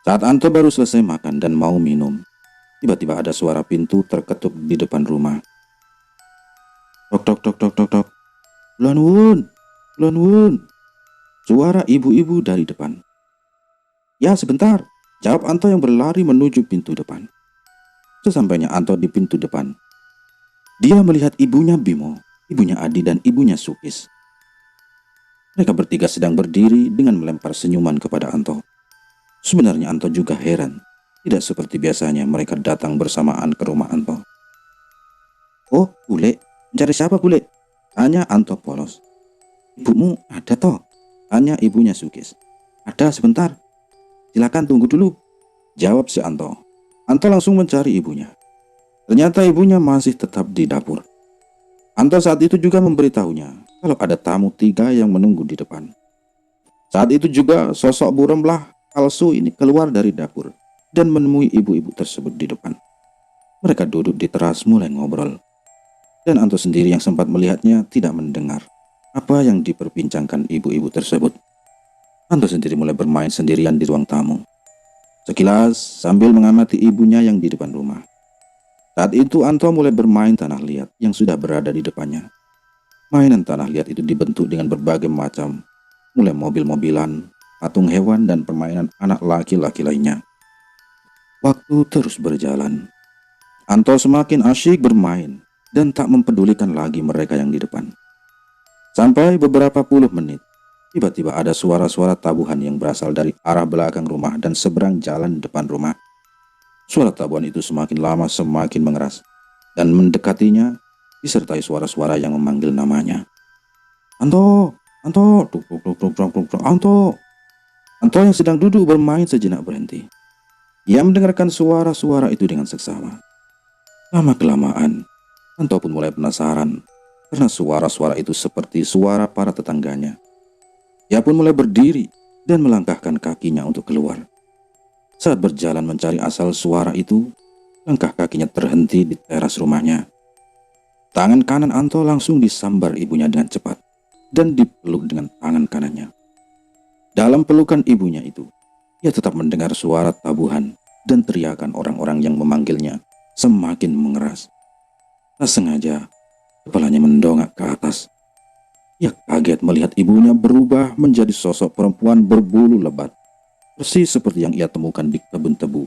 Saat Anto baru selesai makan dan mau minum, tiba-tiba ada suara pintu terketuk di depan rumah. "Tok tok tok tok tok tok. Kulon wun, kulon wun." Suara ibu-ibu dari depan. "Ya sebentar," jawab Anto yang berlari menuju pintu depan. Sesampainya Anto di pintu depan, dia melihat ibunya Bimo, ibunya Adi dan ibunya Sukis. Mereka bertiga sedang berdiri dengan melempar senyuman kepada Anto. Sebenarnya Anto juga heran, tidak seperti biasanya mereka datang bersamaan ke rumah Anto. "Oh, Bule, mencari siapa Bule?" tanya Anto polos. "Ibumu ada toh?" tanya ibunya Sukis. "Ada, sebentar. Silakan tunggu dulu," jawab si Anto. Anto langsung mencari ibunya. Ternyata ibunya masih tetap di dapur. Anto saat itu juga memberitahunya kalau ada tamu 3 yang menunggu di depan. Saat itu juga sosok buremlah palsu ini keluar dari dapur dan menemui ibu-ibu tersebut di depan. Mereka duduk di teras mulai ngobrol. Dan Anto sendiri yang sempat melihatnya tidak mendengar apa yang diperbincangkan ibu-ibu tersebut. Anto sendiri mulai bermain sendirian di ruang tamu, sekilas sambil mengamati ibunya yang di depan rumah. Saat itu Anto mulai bermain tanah liat yang sudah berada di depannya. Mainan tanah liat itu dibentuk dengan berbagai macam, mulai mobil-mobilan, patung hewan, dan permainan anak laki-laki lainnya. Waktu terus berjalan. Anto semakin asyik bermain dan tak mempedulikan lagi mereka yang di depan. Sampai beberapa puluh menit, tiba-tiba ada suara-suara tabuhan yang berasal dari arah belakang rumah dan seberang jalan depan rumah. Suara tabuhan itu semakin lama semakin mengeras, dan mendekatinya disertai suara-suara yang memanggil namanya. Anto, Anto, duk, duk, duk, duk, duk, duk, duk, Anto. Anto yang sedang duduk bermain sejenak berhenti. Ia mendengarkan suara-suara itu dengan seksama. Lama-kelamaan, Anto pun mulai penasaran karena suara-suara itu seperti suara para tetangganya. Ia pun mulai berdiri dan melangkahkan kakinya untuk keluar. Saat berjalan mencari asal suara itu, langkah kakinya terhenti di teras rumahnya. Tangan kanan Anto langsung disambar ibunya dengan cepat dan dipeluk dengan tangan kanannya. Dalam pelukan ibunya itu, ia tetap mendengar suara tabuhan dan teriakan orang-orang yang memanggilnya semakin mengeras. Tak sengaja, kepalanya mendongak ke atas. Ia kaget melihat ibunya berubah menjadi sosok perempuan berbulu lebat, persis seperti yang ia temukan di kebun tebu.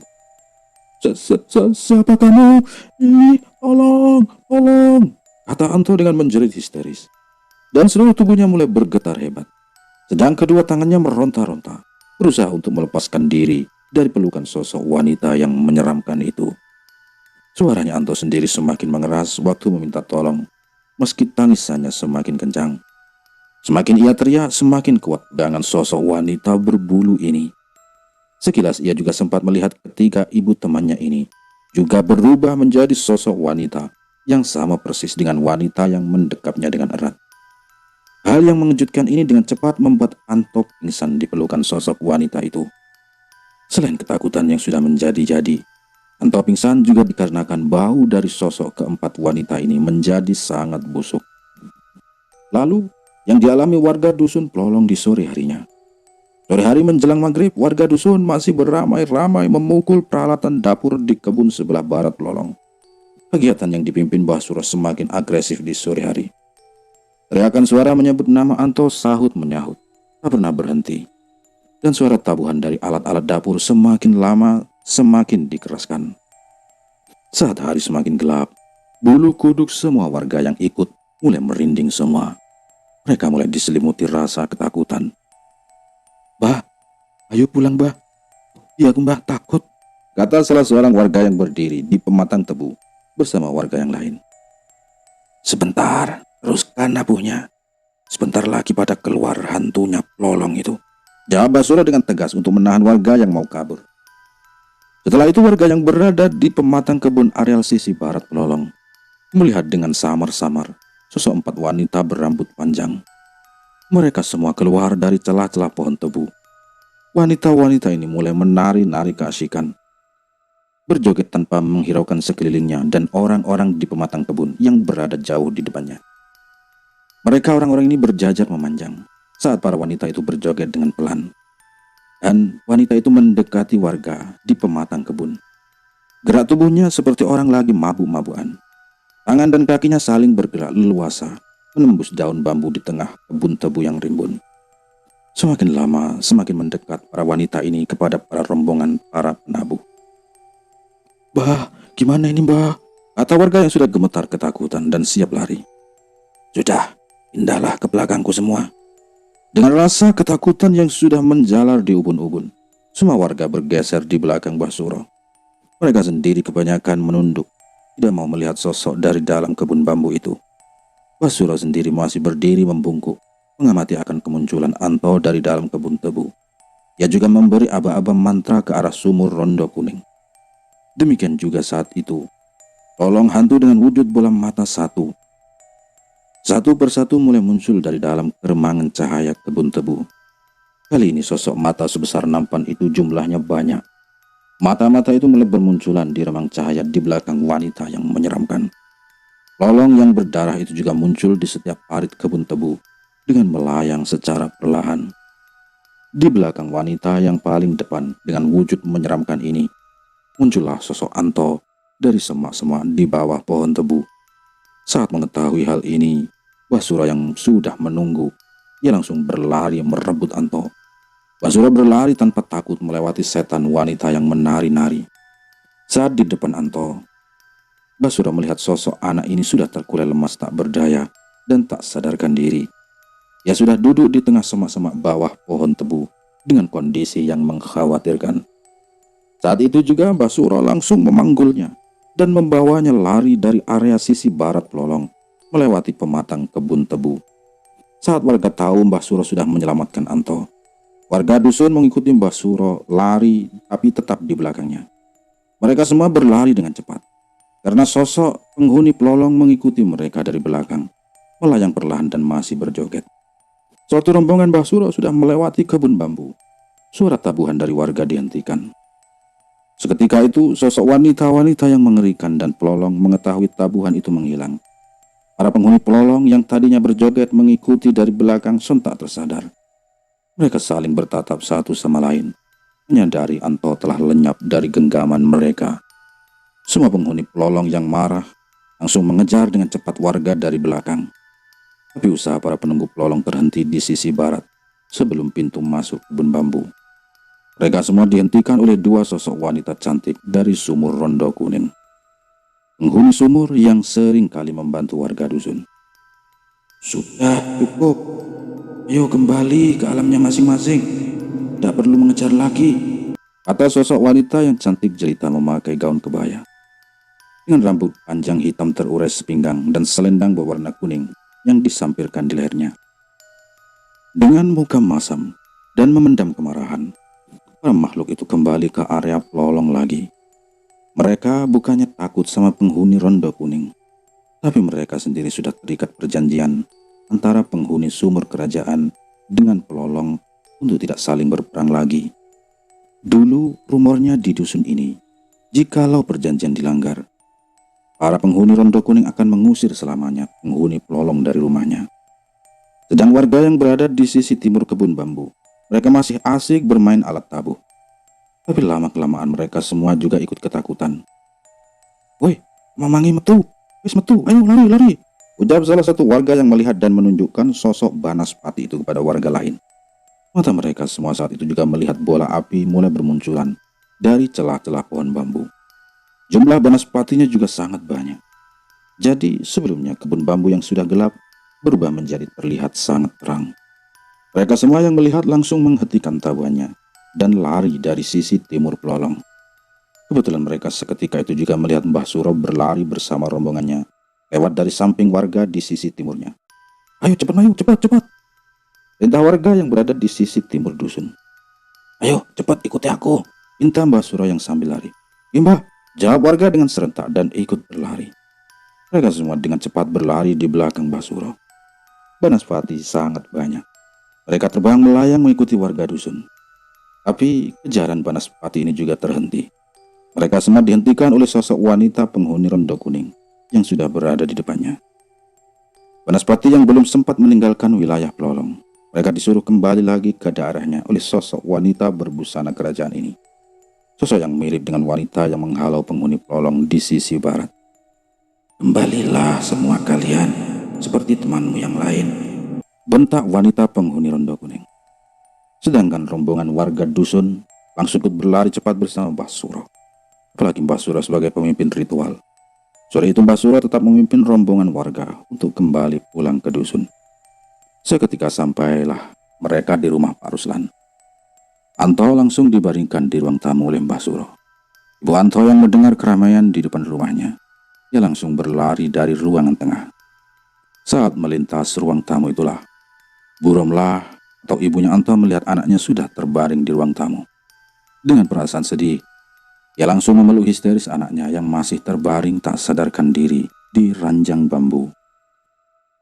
Siapa kamu? Tolong, tolong, kata Anto dengan menjerit histeris. Dan seluruh tubuhnya mulai bergetar hebat. Sedang kedua tangannya meronta-ronta, berusaha untuk melepaskan diri dari pelukan sosok wanita yang menyeramkan itu. Suaranya Anto sendiri semakin mengeras waktu meminta tolong, meski tangisannya semakin kencang. Semakin ia teriak, semakin kuat pegangan sosok wanita berbulu ini. Sekilas ia juga sempat melihat ketika ibu temannya ini juga berubah menjadi sosok wanita yang sama persis dengan wanita yang mendekapnya dengan erat. Hal yang mengejutkan ini dengan cepat membuat Anto pingsan di pelukan sosok wanita itu. Selain ketakutan yang sudah menjadi-jadi, Anto pingsan juga dikarenakan bau dari sosok keempat wanita ini menjadi sangat busuk. Lalu, yang dialami warga dusun Plolong di sore harinya. Sore hari menjelang maghrib, warga dusun masih beramai-ramai memukul peralatan dapur di kebun sebelah barat Plolong. Kegiatan yang dipimpin Mbah Suro semakin agresif di sore hari. Teriakan suara menyebut nama Anto sahut menyahut, tak pernah berhenti. Dan suara tabuhan dari alat-alat dapur semakin lama semakin dikeraskan. Saat hari semakin gelap, bulu kuduk semua warga yang ikut mulai merinding semua. Mereka mulai diselimuti rasa ketakutan. Bah, ayo pulang bah. Iya Mbah, takut, kata salah seorang warga yang berdiri di pematang tebu bersama warga yang lain. Sebentar, teruskan nabuhnya. Sebentar lagi pada keluar hantunya Plolong itu, jawab Mbah Suro dengan tegas untuk menahan warga yang mau kabur. Setelah itu warga yang berada di pematang kebun areal sisi barat Plolong melihat dengan samar-samar sosok empat wanita berambut panjang. Mereka semua keluar dari celah-celah pohon tebu. Wanita-wanita ini mulai menari-nari keasikan, berjoget tanpa menghiraukan sekelilingnya dan orang-orang di pematang kebun yang berada jauh di depannya. Mereka orang-orang ini berjajar memanjang saat para wanita itu berjoget dengan pelan. Dan wanita itu mendekati warga di pematang kebun. Gerak tubuhnya seperti orang lagi mabuk-mabukan. Tangan dan kakinya saling bergerak leluasa, menembus daun bambu di tengah kebun tebu yang rimbun. Semakin lama, semakin mendekat para wanita ini kepada para rombongan para penabuh. Bah, gimana ini bah? Kata warga yang sudah gemetar ketakutan dan siap lari. Sudah, pindahlah ke belakangku semua. Dengan rasa ketakutan yang sudah menjalar di ubun-ubun, semua warga bergeser di belakang Mbah Suro. Mereka sendiri kebanyakan menunduk, tidak mau melihat sosok dari dalam kebun bambu itu. Mbah Suro sendiri masih berdiri membungkuk, mengamati akan kemunculan Anto dari dalam kebun tebu. Ia juga memberi aba-aba mantra ke arah sumur rondo kuning. Demikian juga saat itu, Plolong hantu dengan wujud bola mata satu persatu mulai muncul dari dalam keremangan cahaya kebun tebu. Kali ini sosok mata sebesar nampan itu jumlahnya banyak. Mata-mata itu mulai bermunculan di remang cahaya di belakang wanita yang menyeramkan. Plolong yang berdarah itu juga muncul di setiap parit kebun tebu dengan melayang secara perlahan. Di belakang wanita yang paling depan dengan wujud menyeramkan ini, muncullah sosok Anto dari semak-semak di bawah pohon tebu. Saat mengetahui hal ini, Basura yang sudah menunggu, ia langsung berlari merebut Anto. Basura berlari tanpa takut melewati setan wanita yang menari-nari. Saat di depan Anto, Basura melihat sosok anak ini sudah terkulai lemas tak berdaya dan tak sadarkan diri. Ia sudah duduk di tengah semak-semak bawah pohon tebu dengan kondisi yang mengkhawatirkan. Saat itu juga Basura langsung memanggulnya dan membawanya lari dari area sisi barat pelolong melewati pematang kebun tebu. Saat warga tahu Mbah Suro sudah menyelamatkan Anto, warga dusun mengikuti Mbah Suro lari tapi tetap di belakangnya. Mereka semua berlari dengan cepat karena sosok penghuni pelolong mengikuti mereka dari belakang, melayang perlahan dan masih berjoget. Suatu rombongan Mbah Suro sudah melewati kebun bambu. Suara tabuhan dari warga dihentikan. Seketika itu, sosok wanita-wanita yang mengerikan dan pelolong mengetahui tabuhan itu menghilang. Para penghuni pelolong yang tadinya berjoget mengikuti dari belakang sontak tersadar. Mereka saling bertatap satu sama lain, menyadari Anto telah lenyap dari genggaman mereka. Semua penghuni pelolong yang marah langsung mengejar dengan cepat warga dari belakang. Tapi usaha para penunggu pelolong terhenti di sisi barat sebelum pintu masuk kebun bambu. Mereka semua dihentikan oleh dua sosok wanita cantik dari sumur Rondo Kuning. Penghuni sumur yang sering kali membantu warga dusun. Sudah cukup. Ayo kembali ke alamnya masing-masing. Tidak perlu mengejar lagi, kata sosok wanita yang cantik jelita memakai gaun kebaya. Dengan rambut panjang hitam terurai sepinggang dan selendang berwarna kuning yang disampirkan di lehernya. Dengan muka masam dan memendam kemarahan, para makhluk itu kembali ke area pelolong lagi. Mereka bukannya takut sama penghuni Rondo Kuning, tapi mereka sendiri sudah terikat perjanjian antara penghuni sumur kerajaan dengan pelolong untuk tidak saling berperang lagi. Dulu rumornya di dusun ini, jikalau perjanjian dilanggar, para penghuni Rondo Kuning akan mengusir selamanya penghuni pelolong dari rumahnya. Sedang warga yang berada di sisi timur kebun bambu, mereka masih asik bermain alat tabuh. Tapi lama-kelamaan mereka semua juga ikut ketakutan. "Woi, mamangi metu, wis metu, ayo lari-lari," ujar salah satu warga yang melihat dan menunjukkan sosok Banaspati itu kepada warga lain. Mata mereka semua saat itu juga melihat bola api mulai bermunculan dari celah-celah pohon bambu. Jumlah Banaspatinya juga sangat banyak. Jadi sebelumnya kebun bambu yang sudah gelap berubah menjadi terlihat sangat terang. Mereka semua yang melihat langsung menghentikan tabuhannya dan lari dari sisi timur pelolong. Kebetulan mereka seketika itu juga melihat Mbah Suro berlari bersama rombongannya lewat dari samping warga di sisi timurnya. "Ayo cepat. Perintah warga yang berada di sisi timur dusun. "Ayo cepat ikuti aku," pinta Mbah Suro yang sambil lari. "Mbah," jawab warga dengan serentak dan ikut berlari. Mereka semua dengan cepat berlari di belakang Mbah Suro. Banaspati sangat banyak. Mereka terbang melayang mengikuti warga dusun. Tapi kejaran Banaspati ini juga terhenti. Mereka semua dihentikan oleh sosok wanita penghuni Rondo Kuning yang sudah berada di depannya. Banaspati yang belum sempat meninggalkan wilayah pelolong, mereka disuruh kembali lagi ke daerahnya oleh sosok wanita berbusana kerajaan ini. Sosok yang mirip dengan wanita yang menghalau penghuni pelolong di sisi barat. "Kembalilah semua kalian seperti temanmu yang lain," bentak wanita penghuni Rondo Kuning. Sedangkan rombongan warga dusun langsung ikut berlari cepat bersama Mbah Suro. Apalagi Mbah Suro sebagai pemimpin ritual. Sore itu Mbah Suro tetap memimpin rombongan warga untuk kembali pulang ke dusun. Seketika sampailah mereka di rumah Pak Ruslan. Anto langsung dibaringkan di ruang tamu oleh Mbah Suro. Ibu Anto yang mendengar keramaian di depan rumahnya, ia langsung berlari dari ruangan tengah. Saat melintas ruang tamu itulah, Bu Romlah atau ibunya Anto melihat anaknya sudah terbaring di ruang tamu. Dengan perasaan sedih, ia langsung memeluk histeris anaknya yang masih terbaring tak sadarkan diri di ranjang bambu.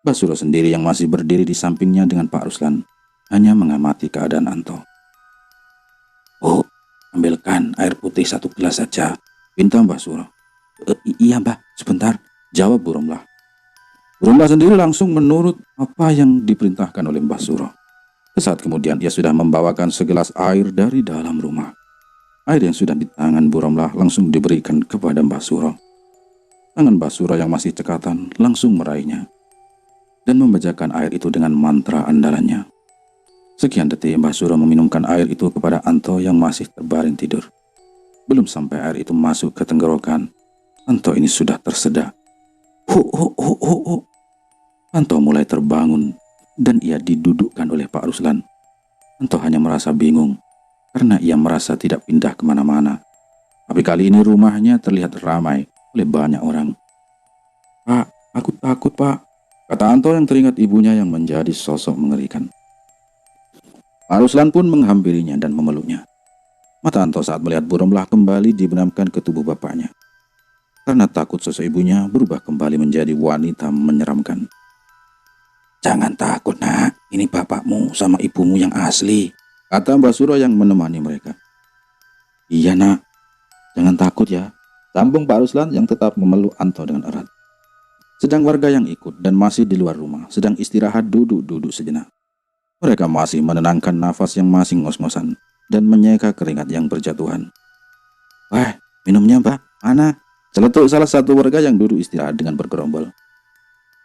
Mbah Suro sendiri yang masih berdiri di sampingnya dengan Pak Ruslan hanya mengamati keadaan Anto. "Oh, ambilkan air putih 1 gelas saja," pinta Mbah Suro. Iya Mbah, sebentar," jawab Bu Romlah. Bu Romlah sendiri langsung menurut apa yang diperintahkan oleh Mbah Suro. Sesaat kemudian ia sudah membawakan segelas air dari dalam rumah. Air yang sudah di tangan Bu Romlah langsung diberikan kepada Mbah Suro Tangan Mbah Suro yang masih cekatan langsung meraihnya dan membacakan air itu dengan mantra andalannya. Sekian detik Mbah Suro meminumkan air itu kepada Anto yang masih terbaring tidur. Belum sampai air itu masuk ke tenggorokan, Anto ini sudah tersedak. Ho ho ho ho ho. Anto mulai terbangun dan ia didudukkan oleh Pak Ruslan. Anto hanya merasa bingung karena ia merasa tidak pindah kemana-mana. Tapi kali ini rumahnya terlihat ramai oleh banyak orang. Pak, aku takut pak, kata Anto yang teringat ibunya yang menjadi sosok mengerikan. Pak Ruslan pun menghampirinya dan memeluknya. Mata Anto saat melihat Boromlah kembali dibenamkan ke tubuh bapaknya. Karena takut sosok ibunya berubah kembali menjadi wanita menyeramkan. Jangan takut nak, ini bapakmu sama ibumu yang asli, kata Mbah Suro yang menemani mereka. Iya nak, jangan takut ya, sambung Pak Ruslan yang tetap memeluk Anto dengan erat. Sedang warga yang ikut dan masih di luar rumah sedang istirahat duduk-duduk sejenak. Mereka masih menenangkan nafas yang masih ngos-ngosan dan menyeka keringat yang berjatuhan. Wah, minumnya mbak, mana? Celetuk salah satu warga yang duduk istirahat dengan bergerombol.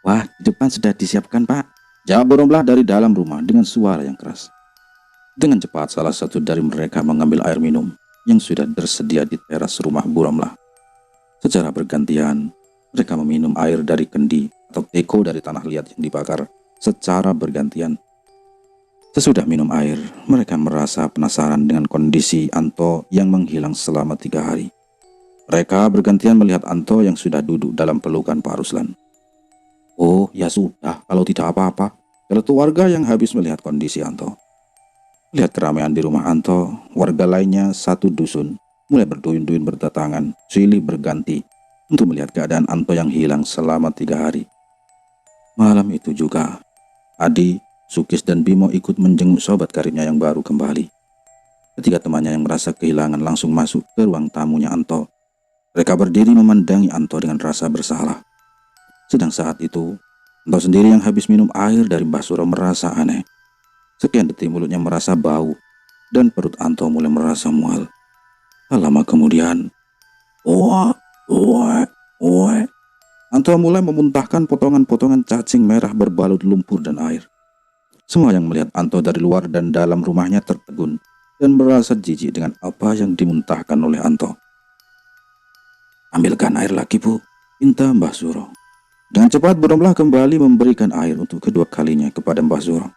Wah, di depan sudah disiapkan pak, jawab Boromlah dari dalam rumah dengan suara yang keras. Dengan cepat salah satu dari mereka mengambil air minum yang sudah tersedia di teras rumah Boromlah. Secara bergantian, mereka meminum air dari kendi atau teko dari tanah liat yang dibakar secara bergantian. Sesudah minum air, mereka merasa penasaran dengan kondisi Anto yang menghilang selama 3 hari. Mereka bergantian melihat Anto yang sudah duduk dalam pelukan Pak Ruslan. Oh, ya sudah, kalau tidak apa-apa, celetuk warga yang habis melihat kondisi Anto. Lihat keramaian di rumah Anto, warga lainnya satu dusun mulai berduyun-duyun berdatangan, silih berganti untuk melihat keadaan Anto yang hilang selama 3 hari. Malam itu juga, Adi, Sukis dan Bimo ikut menjenguk sobat karibnya yang baru kembali. Ketiga temannya yang merasa kehilangan langsung masuk ke ruang tamunya Anto. Mereka berdiri memandangi Anto dengan rasa bersalah. Sedang saat itu, Anto sendiri yang habis minum air dari Mbah Suro merasa aneh. Sekian detik mulutnya merasa bau dan perut Anto mulai merasa mual. Tak lama kemudian, wah, Anto mulai memuntahkan potongan-potongan cacing merah berbalut lumpur dan air. Semua yang melihat Anto dari luar dan dalam rumahnya tertegun dan merasa jijik dengan apa yang dimuntahkan oleh Anto. Ambilkan air lagi bu, minta Mbah Suro. Dengan cepat Boromlah kembali memberikan air untuk kedua kalinya kepada Mbah Suro.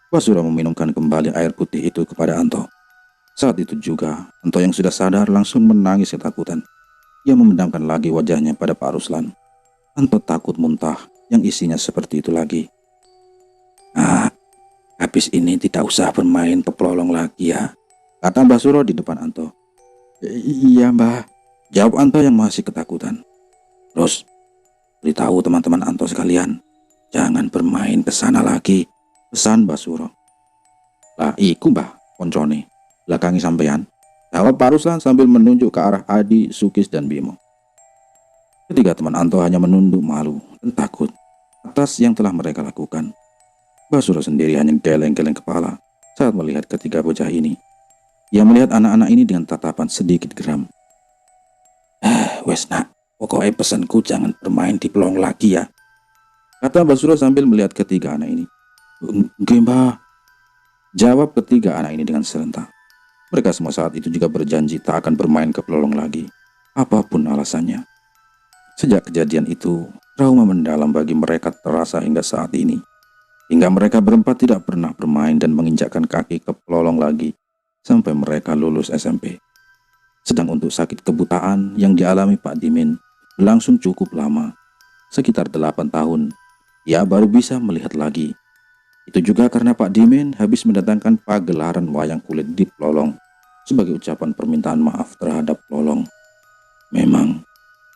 Mbah Suro meminumkan kembali air putih itu kepada Anto. Saat itu juga, Anto yang sudah sadar langsung menangis ketakutan. Ia memendamkan lagi wajahnya pada Pak Ruslan. Anto takut muntah yang isinya seperti itu lagi. Habis ini tidak usah bermain peplolong lagi ya, kata Mbah Suro di depan Anto. Iya mbah, jawab Anto yang masih ketakutan. Terus, beritahu teman-teman Anto sekalian, jangan bermain ke sana lagi, pesan Mbah Suro. Lah iku mbah, koncone, belakangi sampean, jawab Pak Ruslan sambil menunjuk ke arah Adi, Sukis dan Bimo. Ketiga teman Anto hanya menunduk malu dan takut atas yang telah mereka lakukan. Mbah Suro sendiri hanya geleng-geleng kepala saat melihat ketiga bocah ini. Ia melihat anak-anak ini dengan tatapan sedikit geram. Wes nak, pokoknya pesanku jangan bermain di pelong lagi ya, kata Mbah Suro sambil melihat ketiga anak ini. Nggih mbah, jawab ketiga anak ini dengan serentak. Mereka semua saat itu juga berjanji tak akan bermain ke pelolong lagi, apapun alasannya. Sejak kejadian itu, trauma mendalam bagi mereka terasa hingga saat ini. Hingga mereka berempat tidak pernah bermain dan menginjakkan kaki ke pelolong lagi sampai mereka lulus SMP. Sedang untuk sakit kebutaan yang dialami Pak Dimin berlangsung cukup lama, sekitar 8 tahun, ia baru bisa melihat lagi. Itu juga karena Pak Dimin habis mendatangkan pagelaran wayang kulit di Pelolong sebagai ucapan permintaan maaf terhadap Pelolong. Memang,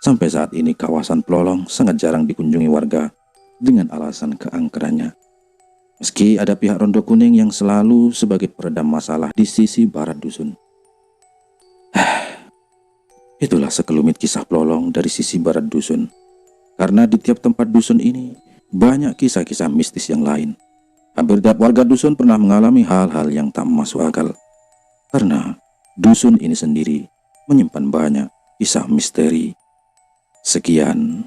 sampai saat ini kawasan Pelolong sangat jarang dikunjungi warga dengan alasan keangkerannya. Meski ada pihak Rondo Kuning yang selalu sebagai peredam masalah di sisi barat dusun. Itulah sekelumit kisah Pelolong dari sisi barat dusun. Karena di tiap tempat dusun ini banyak kisah-kisah mistis yang lain. Hampir tiap warga dusun pernah mengalami hal-hal yang tak masuk akal. Karena dusun ini sendiri menyimpan banyak kisah misteri. Sekian.